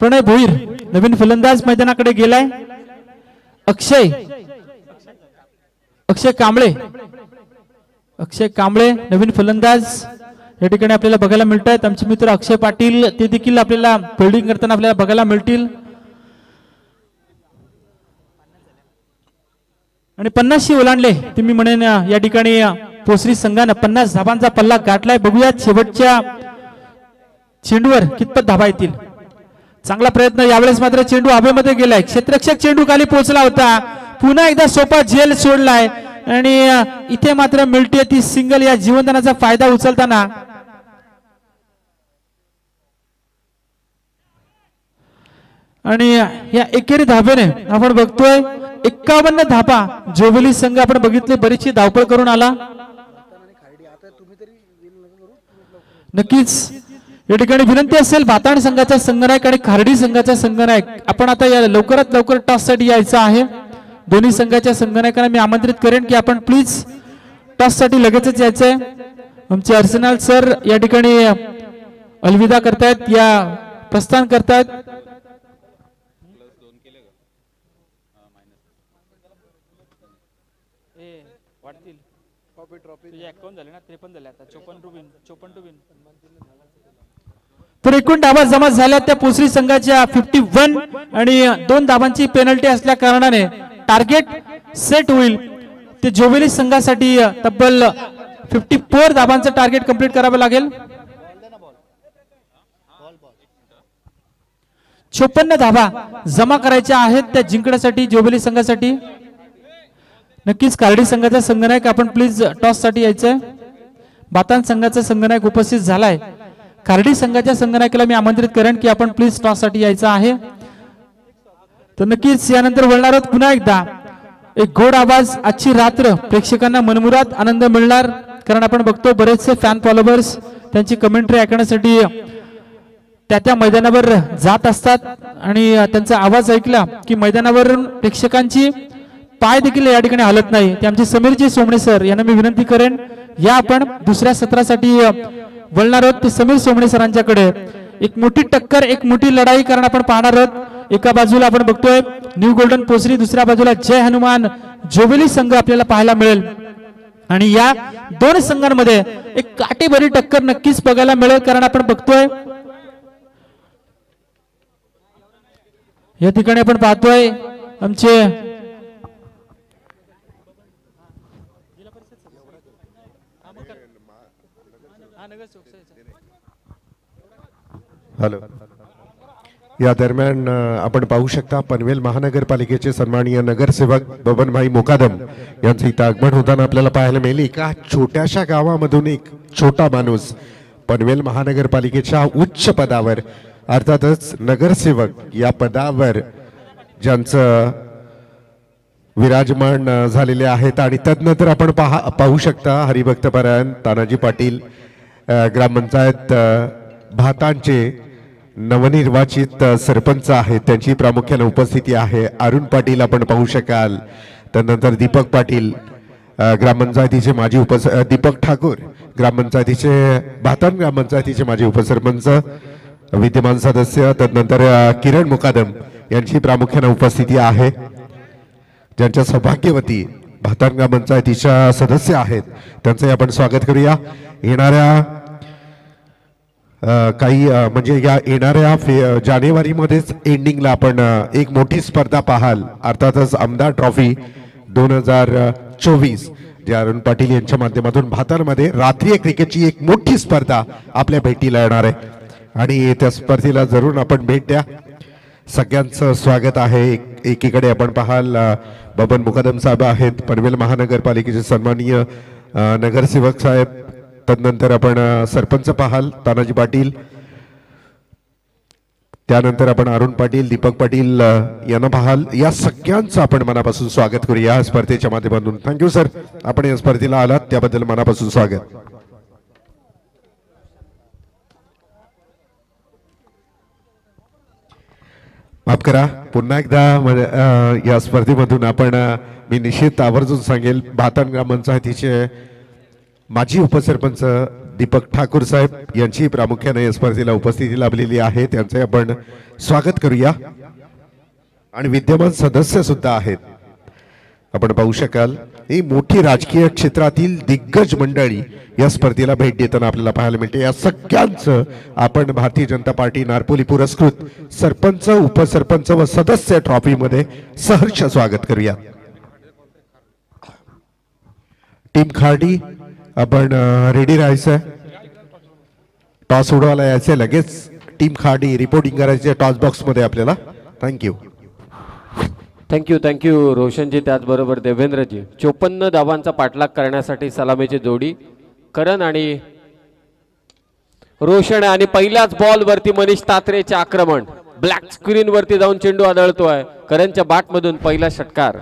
प्रणय भोईर, नवीन फलंदाज मैदानाकडे गेलाय. अक्षय कांबळे नवीन फलंदाज या ठिकाणी आपल्याला बघायला मिळत आहेत. आमचे मित्र अक्षय पाटील ते देखील आपल्याला फिल्डिंग करताना आपल्याला बघायला मिळतील. आणि 50शी ओलांडले तुम्ही म्हणेन या ठिकाणी पोसरी संघानं 50 धाबांचा पल्ला गाठलाय. बघूयात शेवटच्या चेंडूवर कितपत धाबा येतील. चांगला प्रयत्न यावेळेस मात्र चेंडू हवेमध्ये गेलाय. क्षेत्ररक्षक चेंडू खाली पोहोचला होता, पुन्हा एकदा सोपा झेल सोडलाय आणि इथे मात्र मिळते ती सिंगल. या जीवनदानाचा फायदा उचलताना आणि या एकेरी धाब्याने आपण बघतोय 51 धाबा जोवेली संघ आपण बघितले बरीचशी धावपळ करून आला. नक्कीच या ठिकाणी विनंती असेल भाताण संघाचा संघनायक आणि खार्डी संघाचा संघनायक आपण आता या लवकरात लवकर टॉस साठी यायचं आहे. दोन्ही संघाच्या संघनायकांना मी आमंत्रित करेन की आपण प्लीज टॉस साठी लगेचच यायचंय. आमचे अर्सनाल सर या ठिकाणी अलविदा करतायत, या प्रस्थान करतायत. तर एकूण धावा जमा झाल्या त्या पोसरी संघाच्या 51 आणि 2 धावांची पेनल्टी असल्या कारणाने टार्गेट सेट होईल ते जोवेली संघासाठी तब्बल 54 धावांचं टार्गेट कंप्लीट करावं लागेल. 56 धावा जमा करायच्या आहेत त्या जिंकण्यासाठी जोवेली संघासाठी. नक्कीच कार्डी संघाचा संघनायक आपण प्लीज टॉस साठी यायचंय. बातान संघाचा संघनायक उपस्थित झालाय. कार्डी संघाच्या संघनायकाला मी आमंत्रित करेन की आपण प्लीज टॉस साठी यायचं आहे. तर नक्कीच यानंतर वळणार आहोत पुन्हा एकदा एक गोड आवाज. आजची रात्र प्रेक्षकांना मनमुराद आनंद मिळणार कारण आपण बघतो बरेचसे फॅन फॉलोवर्स त्यांची कमेंट्री ऐकण्यासाठी त्या मैदानावर जात असतात आणि त्यांचा आवाज ऐकला की मैदानावरून प्रेक्षकांची पाय देखील या ठिकाणी हलत नाही. ते आमचे समीरजी सोमणे सर यांना मी विनंती करेन या आपण दुसऱ्या सत्रासाठी वळणार आहोत. ते समीर सोमणे सरांच्याकडे एक मोठी टक्कर एक मोठी लढाई कारण आपण पाहणार आहोत. एका बाजूला आपण बघतोय न्यू गोल्डन पोसरी, दुसऱ्या बाजूला जय हनुमान जोवेली संघ आपल्याला पाहायला मिळेल आणि या दोन संघांमध्ये एक काटेभरी टक्कर नक्कीच बघायला मिळेल कारण आपण बघतोय या ठिकाणी आपण पाहतोय आमचे हॅलो. या दरम्यान आपण पाहू शकता पनवेल महानगरपालिकेचे सन्माननीय नगरसेवक बबनभाई मुकादम यांचं इथं आगमन होताना आपल्याला पाहायला मिळेल. एका छोट्याशा गावामधून एक छोटा माणूस पनवेल महानगरपालिकेच्या उच्च पदावर अर्थातच नगरसेवक या पदावर ज्यांचं विराजमान झालेले आहेत आणि तदनंतर आपण पाहू शकता हरिभक्तपरायण तानाजी पाटील ग्रामपंचायत भातांचे नवनिर्वाचित सरपंच आहेत त्यांची प्रामुख्याने उपस्थिती आहे. अरुण पाटील आपण पाहू शकाल. त्यानंतर दीपक पाटील ग्रामपंचायतीचे माजी दीपक ठाकूर ग्रामपंचायतीचे भातान ग्रामपंचायतीचे माजी उपसरपंच विद्यमान सदस्य. त्यानंतर किरण मुकादम यांची प्रामुख्याने उपस्थिती आहे ज्यांच्या सौभाग्यवती भातान ग्रामपंचायतीच्या सदस्य आहेत त्यांचे आपण स्वागत करूया. येणाऱ्या काही म्हणजे या येणाऱ्या जानेवारीमध्येच एंडिंगला आपण एक मोठी स्पर्धा पाहाल अर्थातच आमदार ट्रॉफी 2024 जे अरुण पाटील यांच्या माध्यमातून भातारमध्ये राष्ट्रीय क्रिकेटची एक मोठी स्पर्धा आपल्या भेटीला येणार आहे आणि त्या स्पर्धेला जरूर आपण भेट द्या. सगळ्यांचं स्वागत आहे. एकीकडे आपण पाहाल बबन मुकादम साहेब आहेत पनवेल महानगरपालिकेचे सन्माननीय नगरसेवक साहेब. तदनंतर आपण सरपंच पाहाल तानाजी पाटील. त्यानंतर आपण अरुण पाटील दीपक पाटील यांना पाहाल. या सगळ्यांचं आपण मनापासून स्वागत करूया या स्पर्धेच्या माध्यमातून. थँक्यू सर आपण या स्पर्धेला आलात त्याबद्दल मनापासून स्वागत. माफ करा पुन्हा एकदा या स्पर्धेमधून आपण मी निश्चित आवर्जून सांगेल भातान ग्रामपंचायतीचे माजी उपसरपंच दीपक ठाकूर साहेब यांची प्रामुख्याने या स्पर्धेला उपस्थिती लाभलेली आहे त्यांचे आपण स्वागत करूया. आणि विद्यमान सदस्य सुद्धा आहेत आपण पाहू शकाल. ही मोठी राजकीय क्षेत्रातील दिग्गज मंडळी या स्पर्धेला भेट देताना आपल्याला पाहायला मिळते. या सगळ्यांचं आपण भारतीय जनता पार्टी नारपोली पुरस्कृत सरपंच उपसरपंच व सदस्य ट्रॉफी मध्ये सहर्ष स्वागत करूया. टीम खार्डी आपण रेडी राहायचं. टॉस उडवायला यायचं लगेच. टीम खार्डी रिपोर्टिंग करायचे टॉस बॉक्स मध्ये आपल्याला. थँक्यू थँक्यू रोशनजी. त्याचबरोबर देवेंद्रजी 54 धावांचा पाठलाग करण्यासाठी सलामीची जोडी करण आणि रोशन आणि पहिल्याच बॉल वरती मनीष तात्रेचे आक्रमण. ब्लॅक स्क्रीन वरती जाऊन चेंडू आदळतोय. करणच्या बॅट मधून पहिला षटकार.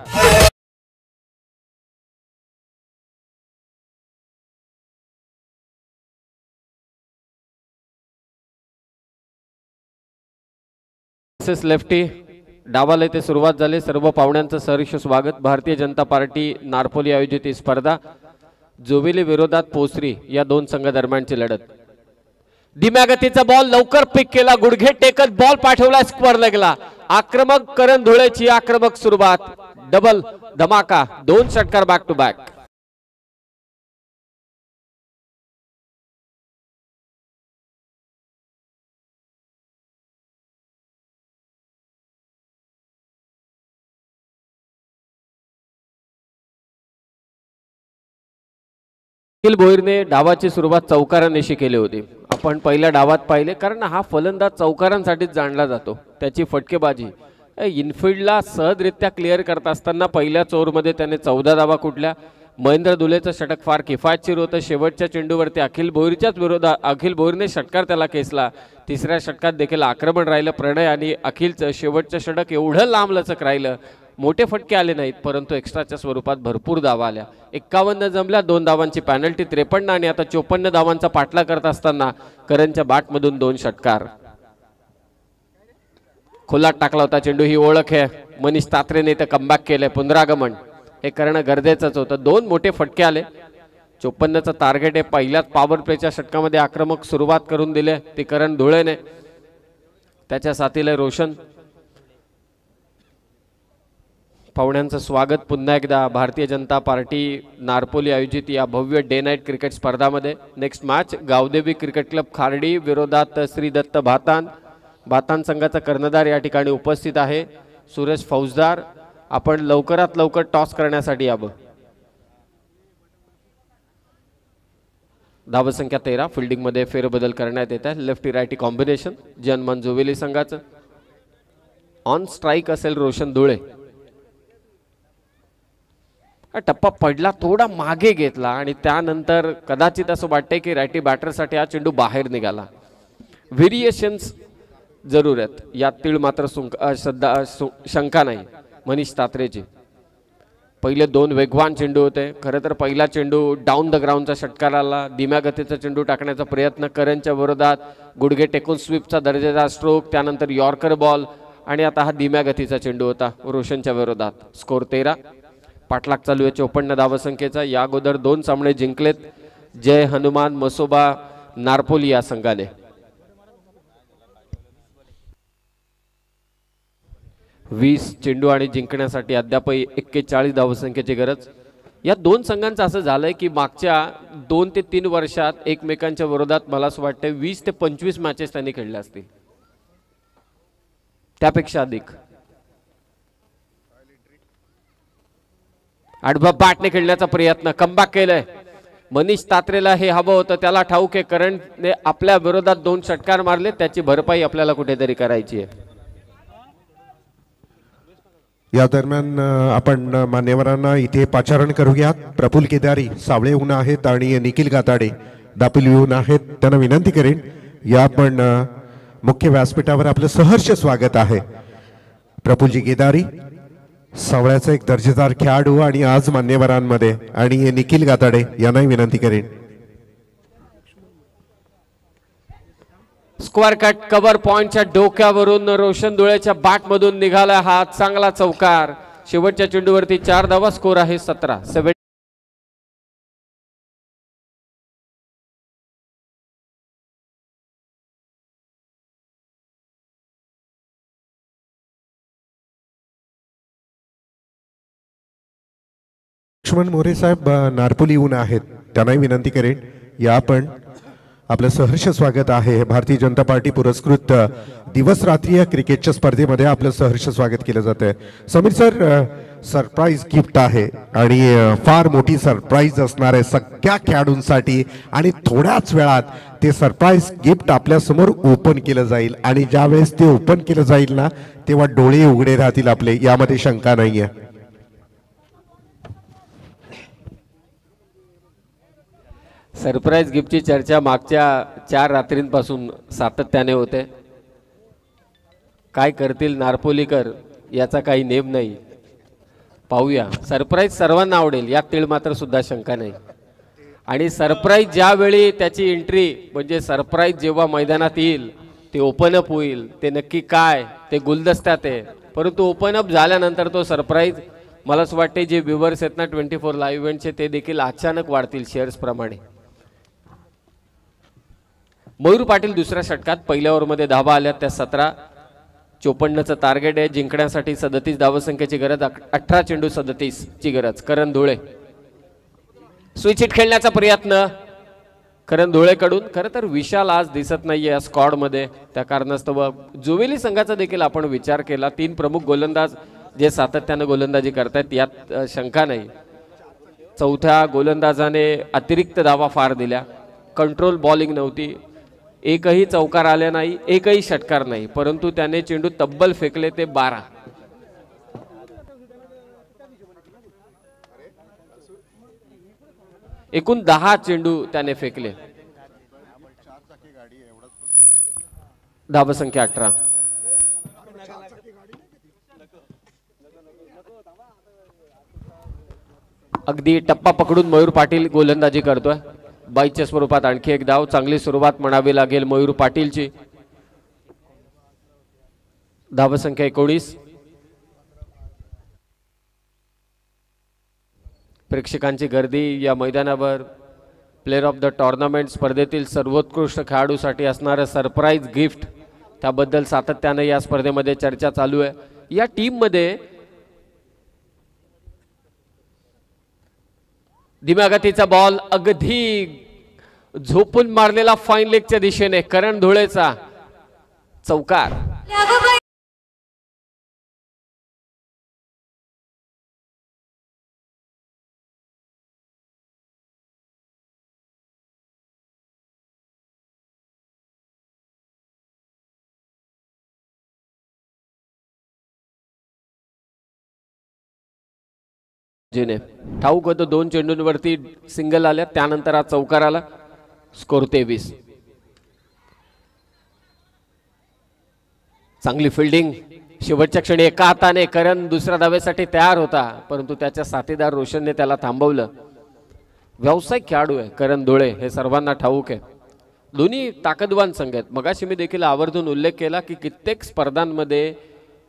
लेफ्टी डावाला इथे सुरुवात झाली. सर्व पाहुण्यांचं सहर्ष स्वागत. भारतीय जनता पार्टी नारपोली आयोजित ही स्पर्धा जोवेली विरोधात पोसरी या दोन संघ दरम्यानची लढत. धीम्या गतीचा बॉल लवकर पिक केला. गुडघे टेकत बॉल पाठवला स्क्वेअर लेगला. आक्रमक करण धुळेची आक्रमक सुरुवात. डबल धमाका. 2 षटकार बॅक टू बॅक. अखिल भोईरने डावाची सुरुवात चौकारांनिशी केली होती. आपण पहिल्या डावात पाहिले, कारण हा फलंदाज चौकारांसाठीच जाणला जातो. त्याची फटकेबाजी इनफिल्डला सहजरित्या क्लिअर करत असताना पहिल्याच ओव्हरमध्ये त्याने 14 धावा कुठल्या. महेंद्र दुलेचं षटक फार किफायतशीर होतं. शेवटच्या चेंडूवरती अखिल भोईरच्याच विरोधात अखिल भोईरने षटकार त्याला केसला. तिसऱ्या षटकात देखील आक्रमण राहिलं प्रणय आणि अखिलचं शेवटचं षटक एवढं लांबलचक राहिलं. मोठे फटके आले नाहीत, परंतु एक्स्ट्राच्या स्वरूपात भरपूर धावा आल्या. 51 जमल्या, 2 धावांची पॅनल्टी, 53 आणि आता 54 धावांचा पाठला करत असताना करणच्या बॅटमधून 2 षटकार. खुलात टाकला होता चेंडू, ही ओळख आहे. मनीष तात्रेने इथं कमबॅक केलंय. पुनरागमन हे करणं गरजेचंच होतं. 2 मोठे फटके आले. 54चं टार्गेट आहे. पहिल्याच पॉवर प्लेच्या षटकामध्ये आक्रमक सुरुवात करून दिले ती करण धुळेने. त्याच्या साथीला रोशन. पाहुण्यांचं स्वागत पुन्हा एकदा भारतीय जनता पार्टी नारपोली आयोजित या भव्य डे नाईट क्रिकेट स्पर्धामध्ये. Next match Gavdevi cricket club Khardi विरोधात श्री दत्त भातान. भातान संघाचा कर्णधार या ठिकाणी उपस्थित आहे सुरेश फौजदार. आपण लवकरात लवकर टॉस करण्यासाठी यावं. धावसंख्या 13. फिल्डिंगमध्ये फेरबदल करण्यात येत आहे. Lefty righty combination. जनमन जोवेली संघाचं. ऑन स्ट्राईक असेल रोशन धुळे. टप्पा पडला, थोडा मागे घेतला आणि त्यानंतर कदाचित असं वाटतंय की रायटी बॅटरसाठी हा चेंडू बाहेर निघाला. व्हेरिएशन्स जरूर आहेत यात, तीळ मात्र शंका नाही. मनीष तात्रेची पहिले 2 वेगवान चेंडू होते. खरं तर पहिला चेंडू डाऊन द ग्राउंडचा षटकार आला. धीम्या गतीचा चेंडू टाकण्याचा प्रयत्न करणच्या विरोधात. गुडघे टेकून स्वीपचा दर्जेदार स्ट्रोक, त्यानंतर यॉर्कर बॉल आणि आता हा धीम्या गतीचा चेंडू होता रोशनच्या विरोधात. स्कोर 13. पाठलाग चालू आहे 54 धावसंख्येचा. या अगोदर 2 सामने जिंकलेत जय हनुमान मसोबा नारपोली या संघाने. 20 चेंडू आणि जिंकण्यासाठी अद्यापही 41 धावसंख्येची गरज. या 2 संघांचं असं झालंय की मागच्या 2 ते 3 वर्षात एकमेकांच्या विरोधात मला असं वाटतं 20 ते 25 मॅचेस त्यांनी खेळल्या असतील, त्यापेक्षा अधिक. आडवा बॅटने खेळण्याचा प्रयत्न, कमबॅक केलंय. मनीष तात्रेला हे हवं होतं, त्याला ठाऊक आहे करणने आपल्या विरोधात 2 षटकार मारले, त्याची भरपाई आपल्याला कुठेतरी करायची आहे. या दरम्यान आपण मान्यवरांना इथे पाचारण करूयात. प्रफुल्ल केदारी सावळेहून आहेत आणि निखिल गाताडे दापोलीहून आहेत. त्यांना विनंती करेन या आपण मुख्य व्यासपीठावर आपलं सहर्ष स्वागत आहे. प्रफुल्लजी केदारी सावळ्याचा एक दर्जेदार खेळाडू आणि आज मान्यवरांमध्ये, आणि निखिल गाताडे यांनाही विनंती करेन. स्क्वेअर कट कव्हर पॉइंटच्या डोक्यावरून रोशन धुळेच्या बॅटमधून निघाला हा चांगला चौकार. शेवटच्या चेंडूवरती 4 धावा. स्कोर आहे 17. लक्ष्मण मोरे साहेब नारपोलीहून आहेत, त्यांनाही विनंती करेन या आपण आपलं सहर्ष स्वागत आहे. भारतीय जनता पार्टी पुरस्कृत दिवस रात्रीय क्रिकेटच्या स्पर्धेमध्ये आपलं सहर्ष स्वागत केलं जात आहे. समीर सर, सरप्राईज गिफ्ट आहे आणि फार मोठी सरप्राईज असणार आहे सगळ्या खेळाडूंसाठी, आणि थोड्याच वेळात ते सरप्राईज गिफ्ट आपल्या समोर ओपन केलं जाईल आणि ज्यावेळेस ते ओपन केलं जाईल ना, तेव्हा डोळे उघडे राहतील आपले, यामध्ये शंका नाहीये. सरप्राईज गिफ्टची चर्चा मागच्या 4 रात्रींपासून सातत्याने होते. काय करतील नारपोलीकर याचा काही नेम नाही, पाहूया. सरप्राईज सर्वांना आवडेल यात तीळ मात्र सुद्धा शंका नाही. आणि सरप्राईज ज्यावेळी त्याची एंट्री, म्हणजे सरप्राईज जेव्हा मैदानात येईल, ते ओपन अप होईल, ते नक्की काय ते गुलदस्त्यात आहे, परंतु ओपन अप झाल्यानंतर तो सरप्राईज, मला असं वाटते जे व्ह्युअर्स आहेत ना 24 लाईव्ह इव्हेंटचे, ते देखील अचानक वाढतील शेअर्स प्रमाणे. मयूर पाटील दुसऱ्या षटकात. पहिल्या ओव्हरमध्ये धावा आल्या त्या 17. 54चं टार्गेट आहे. जिंकण्यासाठी 37 धावसंख्येची गरज. 18 चेंडू 37 ची गरज. करण धुळे स्विच हिट खेळण्याचा प्रयत्न करण धुळेकडून. खरं तर विशाल आज दिसत नाहीये या स्क्वॉड मध्ये, त्या कारणास्तव जोवेली संघाचा देखील आपण विचार केला. 3 प्रमुख गोलंदाज जे सातत्यानं गोलंदाजी करतायत यात शंका नाही. चौथ्या गोलंदाजाने अतिरिक्त धावा फार दिल्या. कंट्रोल बॉलिंग नव्हती. एकही चौकार आले नाही, एकही षटकार नाही, परंतु त्याने चेंडू तब्बल फेकले ते 12. एकूण 10 चेंडू त्याने फेकले. धावसंख्या 18. अगदी टप्पा पकडून मयूर पाटील गोलंदाजी करतोय. 22च्या स्वरूपात आणखी एक धाव. चांगली सुरुवात म्हणावी लागेल मयूर पाटीलची. धावसंख्या 19. प्रेक्षकांची गर्दी या मैदानावर प्लेअर ऑफ द टुर्नामेंट स्पर्धेतील सर्वोत्कृष्ट खेळाडूसाठी असणारं सरप्राईज गिफ्ट, त्याबद्दल सातत्याने या स्पर्धेमध्ये चर्चा चालू आहे. या टीम मध्ये धीम्या गतीचा बॉल अगदी झोपून मारलेला फाईन लेगच्या दिशेने करण धुळेचा चौकार. जिने ठाऊक होतं 2 चेंडूंवरती सिंगल आल्या, त्यानंतर हा चौकार आला. स्कोर 23. चांगली फिल्डिंग. शेवटच्या क्षणी एका हाताने करण दुसऱ्या धावेसाठी तयार होता, परंतु त्याच्या साथीदार रोशनने त्याला थांबवलं. व्यावसायिक खेळाडू आहे करण धुळे, हे सर्वांना ठाऊक आहे. दोन्ही ताकदवान संघ आहेत. मगाशी मी देखील आवर्जून उल्लेख केला की कित्येक स्पर्धांमध्ये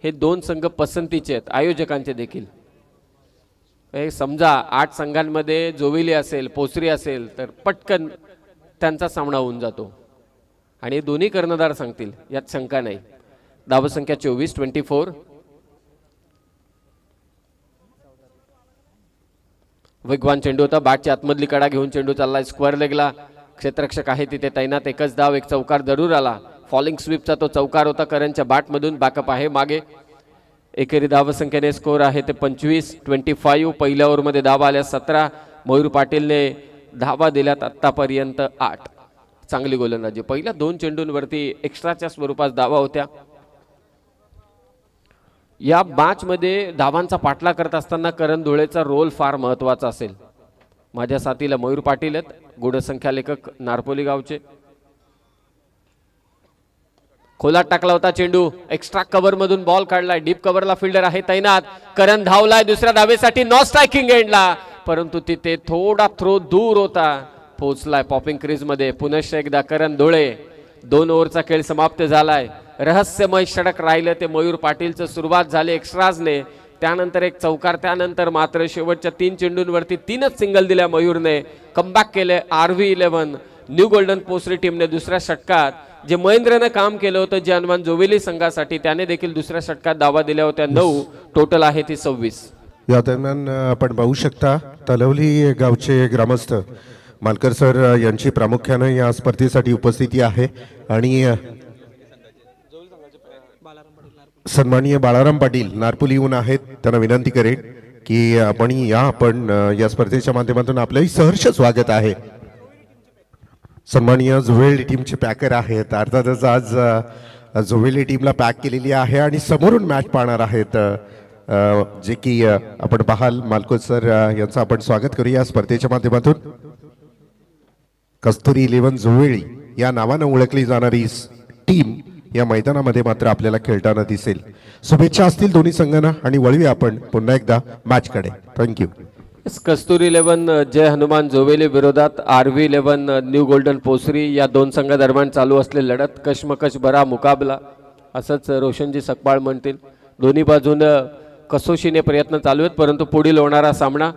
हे 2 संघ पसंतीचे आहेत, आयोजकांचे देखील. समजा 8 संघांमध्ये जोविली असेल, पोसरी असेल, तर पटकन त्यांचा सामना होऊन जातो आणि दोन्ही कर्णधार सांगतील, यात शंका नाही. धावसंख्या 24. वेगवान चेंडू होता. बॅटची आतमधली कडा घेऊन चेंडू चाललाय स्क्वेअर लेगला. क्षेत्ररक्षक आहे तिथे तैनात. एकच धाव, एक चौकार जरूर आला. फॉलिंग स्वीपचा तो चौकार होता करणच्या बॅटमधून. बॅकअप आहे मागे. एकेरी धावसंख्येने स्कोर आहे ते 25. पहिल्या ओव्हरमध्ये धावा आल्या 17. मयूर पाटीलने धावा दिल्यात आतापर्यंत 8. चांगली गोलंदाजी. पहिल्या 2 चेंडूंवरती एक्स्ट्राच्या स्वरूपात धावा होत्या. या मॅच मध्ये धावांचा पाठलाग करत असताना करण धुळेचा रोल फार महत्वाचा असेल. माझ्या साथीला मयूर पाटील आहेत, गुणसंख्या लेखक नारपोली गावचे. खोलात टाकला होता चेंडू. एक्स्ट्रा कव्हर मधून बॉल काढलाय. डीप कव्हरला फिल्डर आहे तैनात. करण धावलाय दुसऱ्या धावेसाठी नॉन स्ट्रायकिंग एंडला, परंतु तिथे थोडा थ्रो दूर होता. पोहोचलाय पॉपिंग क्रीज मध्ये. पुनश्च एकदा करण धुळे. 2 ओव्हरचा खेळ समाप्त झालाय. रहस्यमय षटक राहिलं ते मयूर पाटीलचं. सुरुवात झाली एक्स्ट्राजने, त्यानंतर एक चौकार, त्यानंतर मात्र शेवटच्या 3 चेंडूंवरती 3च सिंगल दिल्या मयूरने. कमबॅक केले RV11 न्यू गोल्डन पोसरी टीमने दुसऱ्या षटकात. जे महेंद्रने काम केलं होतं जानवान जोविली संघासाठी, त्याने देखील दुसऱ्या षटकात धावा दिल्या होत्या 9. टोटल आहे ती 26. या दरम्यान आपण पाहू शकता तलवली गावचे ग्रामस्थ मालकर सर यांची प्रामुख्याने या स्पर्धेसाठी उपस्थिती आहे आणि सन्माननीय बाळाराम पाटील नारपोली येऊन आहेत. त्यांना विनंती करेन की आपण या स्पर्धेच्या माध्यमातून आपलंही सहर्ष स्वागत आहे. सन्माननीय जोवेली टीमचे पॅकर आहेत. अर्थातच आज जोवेली टीमला पॅक केलेली आहे आणि समोरून मॅच पाहणार आहेत, जे की आपण पाहाल. मालकोत सर यांचं आपण स्वागत करूया या स्पर्धेच्या माध्यमातून. कस्तुरी 11 जोवेली या नावानं ओळखली जाणारी टीम या मैदानामध्ये मात्र आपल्याला खेळताना दिसेल. शुभेच्छा असतील दोन्ही संघांना आणि वळूया आपण पुन्हा एकदा मॅचकडे. थँक्यू. कस्तुरी 11 जय हनुमान जोवेली विरोधात RV11 न्यू गोल्डन पोसरी या 2 संघादरम्यान चालू असलेली लढत. कशमकश भरा मुकाबला असंच रोशनजी सकपाळ म्हणतील. दोन्ही बाजूनं कसोशीने प्रयत्न चालू आहेत, परंतु पुढील होणारा सामना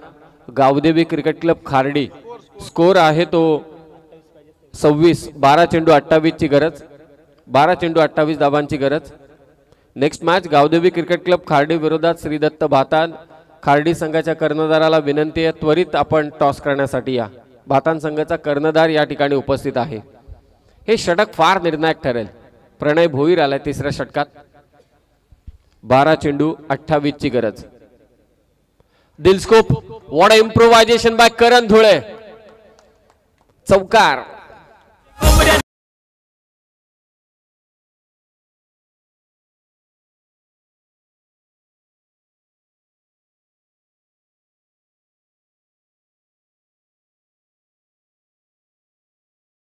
Gavdevi cricket club Khardi. Score आहे तो 26. 12 चेंडू 28 ची गरज. 12 चेंडू 28 धावांची गरज. Next match Gavdevi cricket club Khardi विरोधात श्रीदत्त भातान. खार्डी संघाच्या कर्णधाराला विनंती आहे त्वरित आपण टॉस करण्यासाठी या. भातान संघाचा कर्णधार या ठिकाणी उपस्थित आहे. हे षटक फार निर्णायक ठरेल. प्रणय भोईर आलाय तिसऱ्या षटकात. 12 चेंडू 28 ची गरज. दिलस्कोप व्हॉट अ इम्प्रोव्हायझेशन बाय करण धुळे. चौकार.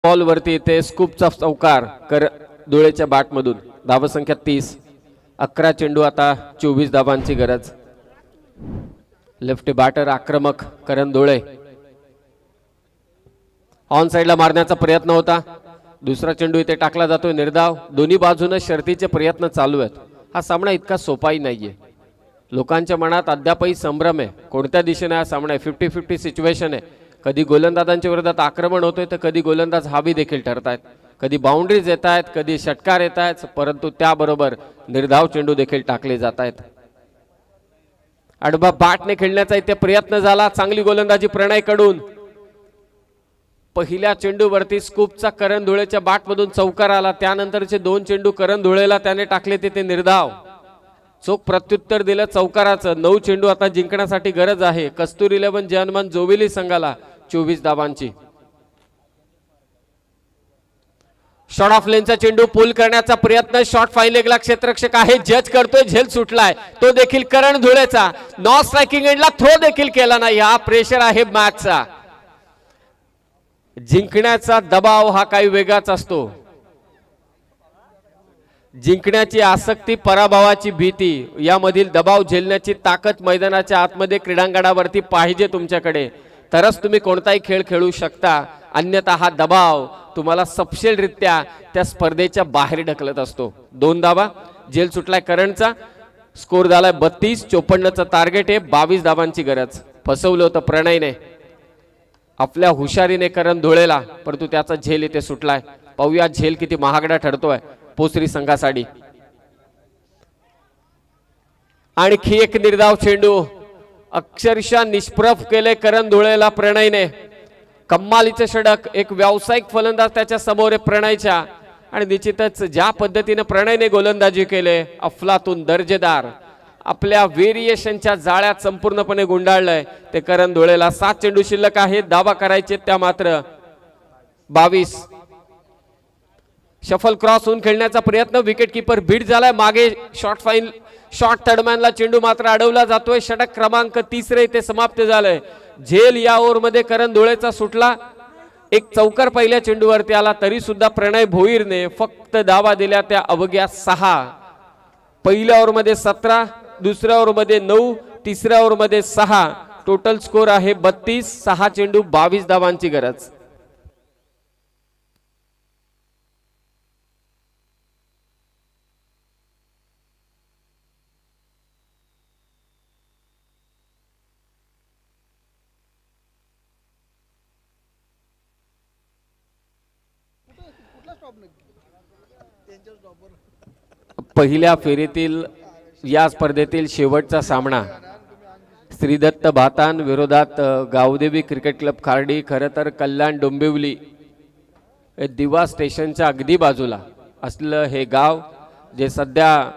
बॉल वरती ते स्कूपचा चौकार कर धुळेच्या बॅट मधून. धावसंख्या 30. 11 चेंडू आता 24 धावांची गरज. लेफ्ट बॅटर आक्रमक करण धुळे. ऑन साइडला मारण्याचा प्रयत्न होता. दुसरा चेंडू इथे टाकला जातोय निर्धाव. दोन्ही बाजूने शर्तीचे प्रयत्न चालू आहेत. हा सामना इतका सोपाही नाहीये. लोकांच्या मनात अद्यापही संभ्रम आहे. कोणत्या दिशेने हा सामना आहे. 50-50 सिच्युएशन आहे. कधी गोलंदाजांच्या विरोधात आक्रमण होतोय तर कधी गोलंदाज हावी देखील ठरतायत. कधी बाउंड्रीज येत आहेत, कधी षटकार येत आहेत, परंतु त्याबरोबर निर्धाव चेंडू देखील टाकले जात आहेत. आडवा बॅटने खेळण्याचा इथे प्रयत्न झाला. चांगली गोलंदाजी प्रणय कडून. पहिल्या चेंडूवरती स्कूपचा करण धुळेच्या बॅट मधून चौकार आला. त्यानंतरचे 2 चेंडू करण धुळेला त्याने टाकले ते निर्धाव. चोख प्रत्युत्तर दिलं चौकाराचं. 9 चेंडू आता जिंकण्यासाठी गरज आहे कस्तुर 11 जनमन जोविली संघाला 24 धावांची. शॉर्ट ऑफ लेनचा चेंडू पुल करण्याचा प्रयत्न. शॉर्ट फाईन लेगला क्षेत्ररक्षक आहे. जज करतोय. झेल सुटलाय तो देखील करण धुळेचा. नॉन स्ट्रायकिंग एंडला थ्रो देखील केला नाही. हा प्रेशर आहे मॅचचा. जिंकण्याचा दबाव हा काही वेगळाच असतो. जिंकण्याची आसक्ती, पराभवाची भीती यामधील दबाव झेलण्याची ताकद मैदानाच्या आतमध्ये क्रीडांगणावरती पाहिजे तुमच्याकडे. तरच तुम्ही कोणताही खेळ खेळू शकता. अन्यथा हा दबाव तुम्हाला सपशेलरित्या त्या स्पर्धेच्या बाहेर ढकलत असतो. 2 धावा. झेल सुटलाय करणचा. स्कोर झालाय 32. 54चं टार्गेट आहे. 22 धावांची गरज. फसवलं होतं प्रणयने आपल्या हुशारीने करण धुळेला, परंतु त्याचा झेल इथे सुटलाय. पाहूया झेल किती महागडा ठरतोय पोसरी संघासाठी. आणखी एक निर्धाव चेंडू. अक्षरशः निष्प्रभ केले करण धुळेला प्रणयने. कम्मालीचे षटक. एक व्यावसायिक फलंदाज त्याच्या समोर आहे प्रणयच्या. आणि निश्चितच ज्या पद्धतीने प्रणयने गोलंदाजी केले अफलातून दर्जेदार. आपल्या व्हेरिएशनच्या जाळ्यात संपूर्णपणे गुंडाळलंय ते करण धुळेला. 7 चेंडू शिल्लक आहेत. दावा करायचे त्या मात्र 22. शफल क्रॉस होऊन खेळण्याचा प्रयत्न. विकेट किपर बीट झालाय मागे. शॉर्ट फाईन शॉर्ट थर्डमॅनला चेंडू मात्र अडवला जातोय. षटक क्रमांक 3 इथे समाप्त झालंय. झेल या ओव्हरमध्ये करण धुळेचा सुटला. एक चौकार पहिल्या चेंडूवरती आला तरी सुद्धा प्रणय भोईरने फक्त धावा दिल्या त्या अवघ्या 6. पहिल्या ओव्हरमध्ये 17, दुसऱ्या ओव्हरमध्ये 9, तिसऱ्या ओव्हरमध्ये 6. टोटल स्कोर आहे 32. 6 चेंडू 22 धावांची गरज. पहिल्या फेरीतील या स्पर्धेतील शेवटचा सामना श्रीदत्त भातान विरोधात गावदेवी क्रिकेट क्लब खार्डी. खरं तर कल्याण डोंबिवली दिवा स्टेशनच्या अगदी बाजूला असलं हे गाव, जे सध्या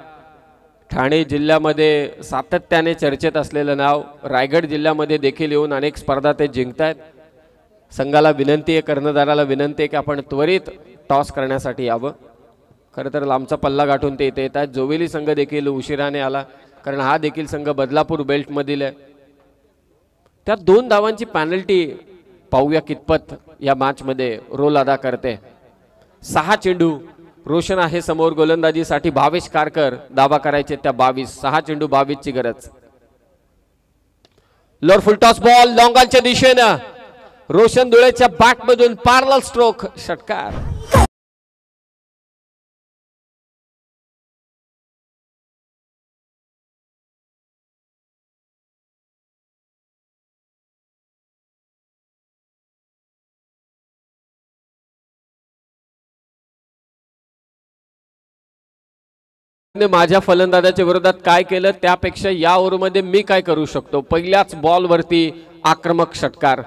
ठाणे जिल्ह्यामध्ये सातत्याने चर्चेत असलेलं नाव. रायगड जिल्ह्यामध्ये देखील येऊन अनेक स्पर्धा ते जिंकतायत. संघाला विनंती आहे, कर्णधाराला विनंती आहे की आपण त्वरित टॉस करण्यासाठी यावं. खरं तर लांबचा पल्ला गाठून ते इथे येत आहेत. जोवेली संघ देखील उशिराने आला कारण हा देखील संघ बदलापूर बेल्ट मधील आहे. त्यात 2 धावांची पॅनल्टी पाहूया कितपत या मॅच मध्ये रोल अदा करते. 6 चेंडू. रोशन आहे समोर गोलंदाजीसाठी. भावेश कारकर. दावा करायचे त्या 22. 6 चेंडू 22 ची गरज. लोअर फुल टॉस बॉल लॉंगांच्या दिशेनं. रोशन धुळेच्या बॅट मधून पॅरलल स्ट्रोक. षटकार. माझ्या फलंदाजाच्या विरोधात काय केलं त्यापेक्षा या ओव्हरमध्ये मी काय करू शकतो. पहिल्याच बॉल वरती आक्रमक षटकार.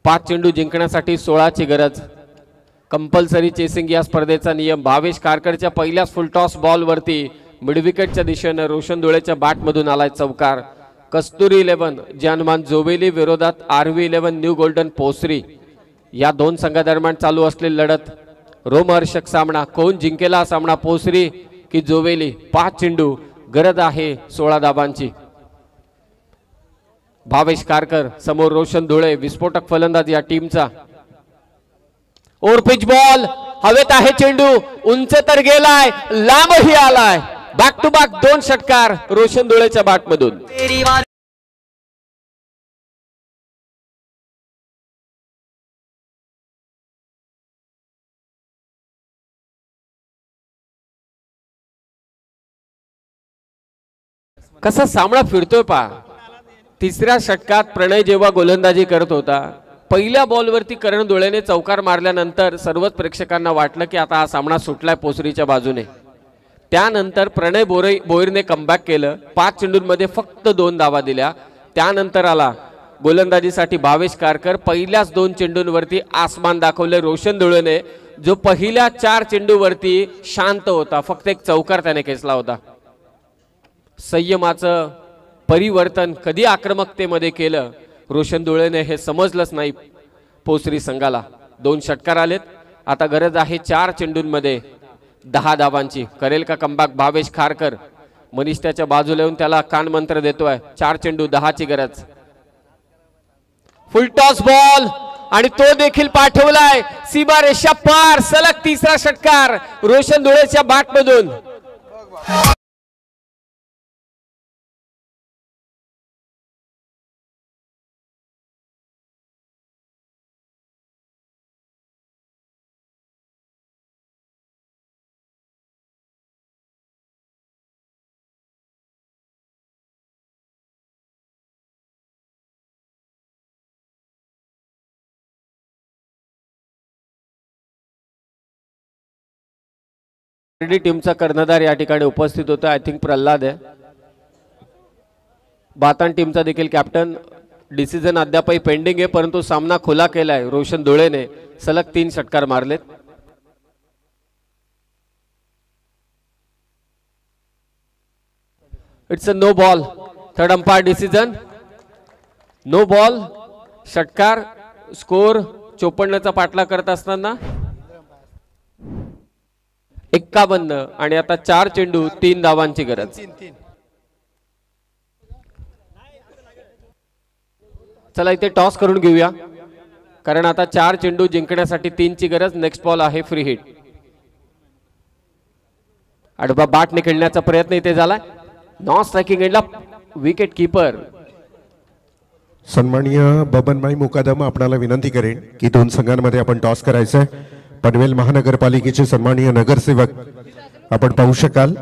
5 चेंडू जिंकण्यासाठी 16 ची गरज. कंपल्सरी चेसिंग या स्पर्धेचा नियम. भावेश कारकरच्या पहिल्याच फुल टॉस बॉल वरती मिड विकेटच्या दिशेने रोशन धुळेच्या बॅट मधून आलाय चौकार. कस्तुरी 11 जानमान जोवेली विरोधात RV 11 न्यू गोल्डन पोसरी या दोन संघादरम्यान चालू असलेली लढत रोमहर्षक सामना. कोण जिंकेला हा सामना, पोसरी की जोवेली? 5 चेंडू, गरज आहे 16 धाबांची. भावेश कारकर समोर रोशन धुळे, विस्फोटक फलंदाज या टीमचा. ओव्हर पिच बॉल, हवेत आहे चेंडू, उंच तर गेलाय, लांबही आलाय. बॅक टू बॅक 2 षटकार रोशन धुळेच्या बॅटमधून. कसा सामना फिरतोय पहा. तिसऱ्या षटकात प्रणय जेव्हा गोलंदाजी करत होता, पहिल्या बॉलवरती करण धुळेने चौकार मारल्यानंतर सर्वच प्रेक्षकांना वाटलं की आता हा सामना सुटलाय पोसरीच्या बाजूने. त्यानंतर प्रणय भोईरने कमबॅक केलं. 5 चेंडूंमध्ये फक्त 2 धावा दिल्या. त्यानंतर आला गोलंदाजीसाठी भावेश कारकर. पहिल्याच 2 चेंडूंवरती आसमान दाखवले रोशन धुळेने, जो पहिल्या 4 चेंडूवरती शांत होता. फक्त एक चौकार त्याने खेचला होता. संयमाचं परिवर्तन कधी आक्रमकतेमध्ये केलं रोशन धुळेने हे समजलंच नाही पोसरी संघाला. 2 षटकार आलेत. आता गरज आहे 4 चेंडूंमध्ये 10 धावांची. करेल का कमबॅक भावेश खारकर? मनीष त्याच्या बाजूला येऊन त्याला कानमंत्र देतोय. 4 चेंडू 10 ची गरज. फुल टॉस बॉल आणि तो देखील पाठवलाय सीमारेषा पार. सलग तिसरा षटकार रोशन धुळेच्या बॅटमधून. टीमचा कर्णधार या ठिकाणी उपस्थित होता. आय थिंक प्रल्हाद आहे. बातान टीमचा देखील कॅप्टन. डिसिजन अद्यापही पेंडिंग आहे, परंतु सामना खुला केलाय रोशन धुळेने. सलग 3 षटकार मारलेत. It's a no ball. Third umpire decision no ball. षटकार. स्कोर 54चा पाठलाग करत असताना 51 आणि आता 4 चेंडू 3 धावांची गरज. चला इथे टॉस करून घेऊया, कारण आता 4 चेंडू जिंकण्यासाठी 3 ची गरज. नेक्स्ट बॉल आहे फ्री हिट. आडवा बॅटने खेळण्याचा प्रयत्न इथे झाला. नॉन स्ट्रायकिंग एंडला विकेट कीपर सन्माननीय बबनभाई मुकादम, आपणाला विनंती करेन की 2 संघांमध्ये आपण टॉस करायचं. पनवेल महानगरपालिकेचे सन्माननीय नगरसेवक आपण पाहू शकाल.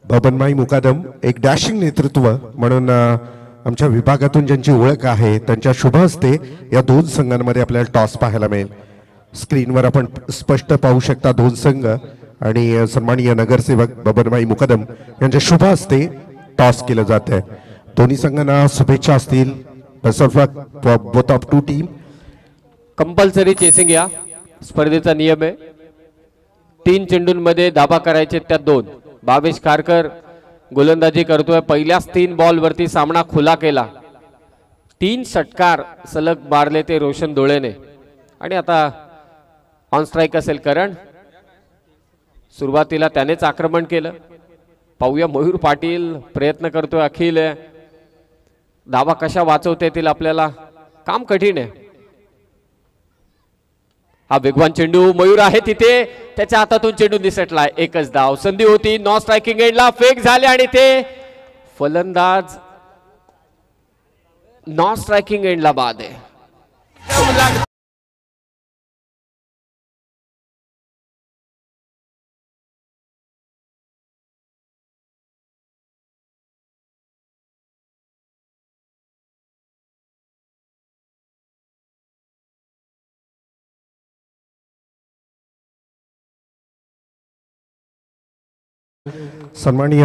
बबनभाई मुकादम एक डॅशिंग नेतृत्व म्हणून आमच्या विभागातून ज्यांची ओळख आहे, त्यांच्या शुभ हस्ते या 2 संघांमध्ये आपल्याला टॉस पाहायला मिळेल. स्क्रीनवर आपण स्पष्ट पाहू शकता 2 संघ आणि सन्माननीय नगरसेवक बबनभाई मुकादम यांच्या शुभ हस्ते टॉस केलं जात आहे. दोन्ही संघांना शुभेच्छा असतील. Best of luck for both of 2 team. Compulsory chasing या स्पर्धेचा नियम आहे. 3 चेंडूंमध्ये धाबा करायचे, त्यात 2. भावेश खारकर गोलंदाजी करतोय. पहिल्याच 3 बॉलवरती सामना खुला केला. 3 षटकार सलग मारले ते रोशन धुळेने. आणि आता ऑन स्ट्राईक असेल करण. सुरुवातीला त्यानेच आक्रमण केलं. पाहूया मयूर पाटील प्रयत्न करतोय. अखिल धाबा कशा वाचवता येतील आपल्याला, काम कठीण आहे. हा वेगवान चेंडू मयूर आहे तिथे, त्याच्या हातातून चेंडू निसटलाय. एकच धाव. संधी होती. नॉन स्ट्रायकिंग एंडला फेक झाले आणि ते फलंदाज नॉन स्ट्रायकिंग एंडला बाद आहे. सन्माननीय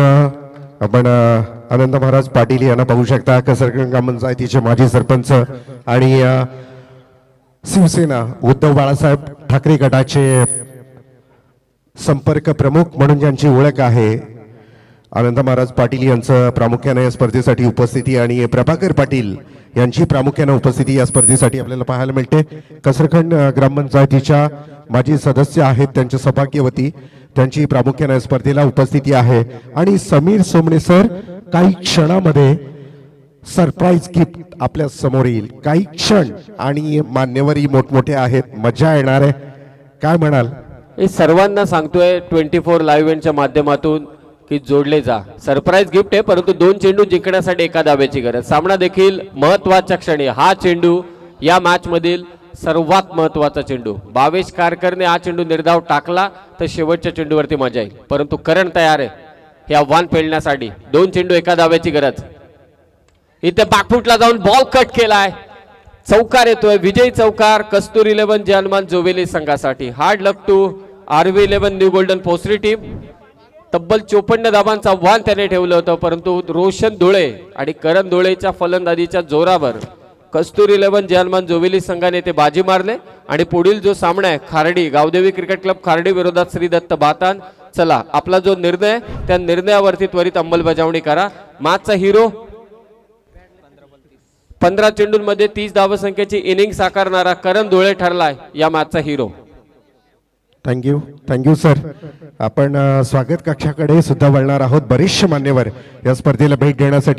आपण आनंद महाराज पाटील यांना पाहू शकता. कसरगंज ग्रामपंचायतीचे माजी सरपंच आणि शिवसेना उद्धव बाळासाहेब ठाकरे गटाचे संपर्क प्रमुख म्हणून ज्यांची ओळख आहे, आनंद महाराज पाटील यांचं प्रामुख्याने या स्पर्धेसाठी उपस्थिती आणि प्रभाकर पाटील यांची प्रामुख्याने उपस्थिती या स्पर्धेसाठी आपल्याला पाहायला मिळते। कसरखंड ग्रामपंचायतीच्या माजी सदस्य आहेत, त्यांच्या सौभाग्यवती त्यांची प्रामुख्याने या स्पर्धेला उपस्थिती आहे। आणि समीर सोमणे सर काही क्षणामध्ये सरप्राईज गिफ्ट आपल्या समोर येईल, काही क्षण, आणि मान्यवरही मोठमोठे आहेत, मजा येणार आहे, काय म्हणाल? हे सर्वांना सांगतोय 24 लाईव्ह इव्हेंटच्या माध्यमातून की जोडले जा। सरप्राईज गिफ्ट आहे, परंतु 2 चेंडू जिंकण्यासाठी एका धाब्याची गरज। सामना देखील महत्वाच्या क्षणी, हा चेंडू या मॅच मधील सर्वात महत्वाचा चेंडू। भावेश कारकरने हा चेंडू निर्धाव टाकला तर शेवटच्या चेंडूवरती मजा येईल, परंतु करण तयार आहे हे आव्हान पेलण्यासाठी। 2 चेंडू एका धाब्याची गरज। इथे बॅकफुटला जाऊन बॉल कट केलाय, चौकार येतोय, विजयी चौकार कस्तुरी 11 जानमान जोवेली संघासाठी। Hard luck to RV 11 new golden पोस्टरी टीम। तब्बल 54 धाबांचं आव्हान त्याने ठेवलं होतं, परंतु रोशन धुळे आणि करण धुळेच्या फलंदाजीच्या जोरावर कस्तुरी 11 जानमान जोवेली संघाने ते बाजी मारले। आणि पुढील जो सामना आहे खार्डी गावदेवी क्रिकेट क्लब खार्डी विरोधात श्री दत्त बातान, चला आपला जो निर्णय त्या निर्णयावरती त्वरित अंमलबजावणी करा। मॅचचा हिरो 15 चेंडूंमध्ये 30 धावसंख्येची इनिंग साकारणारा करण धुळे ठरलाय या मॅचचा हिरो। Thank you sir. आपण स्वागत कक्षाकडे सुद्धा वळणार आहोत। बरेचसे मान्यवर या स्पर्धेला भेट देण्यासाठी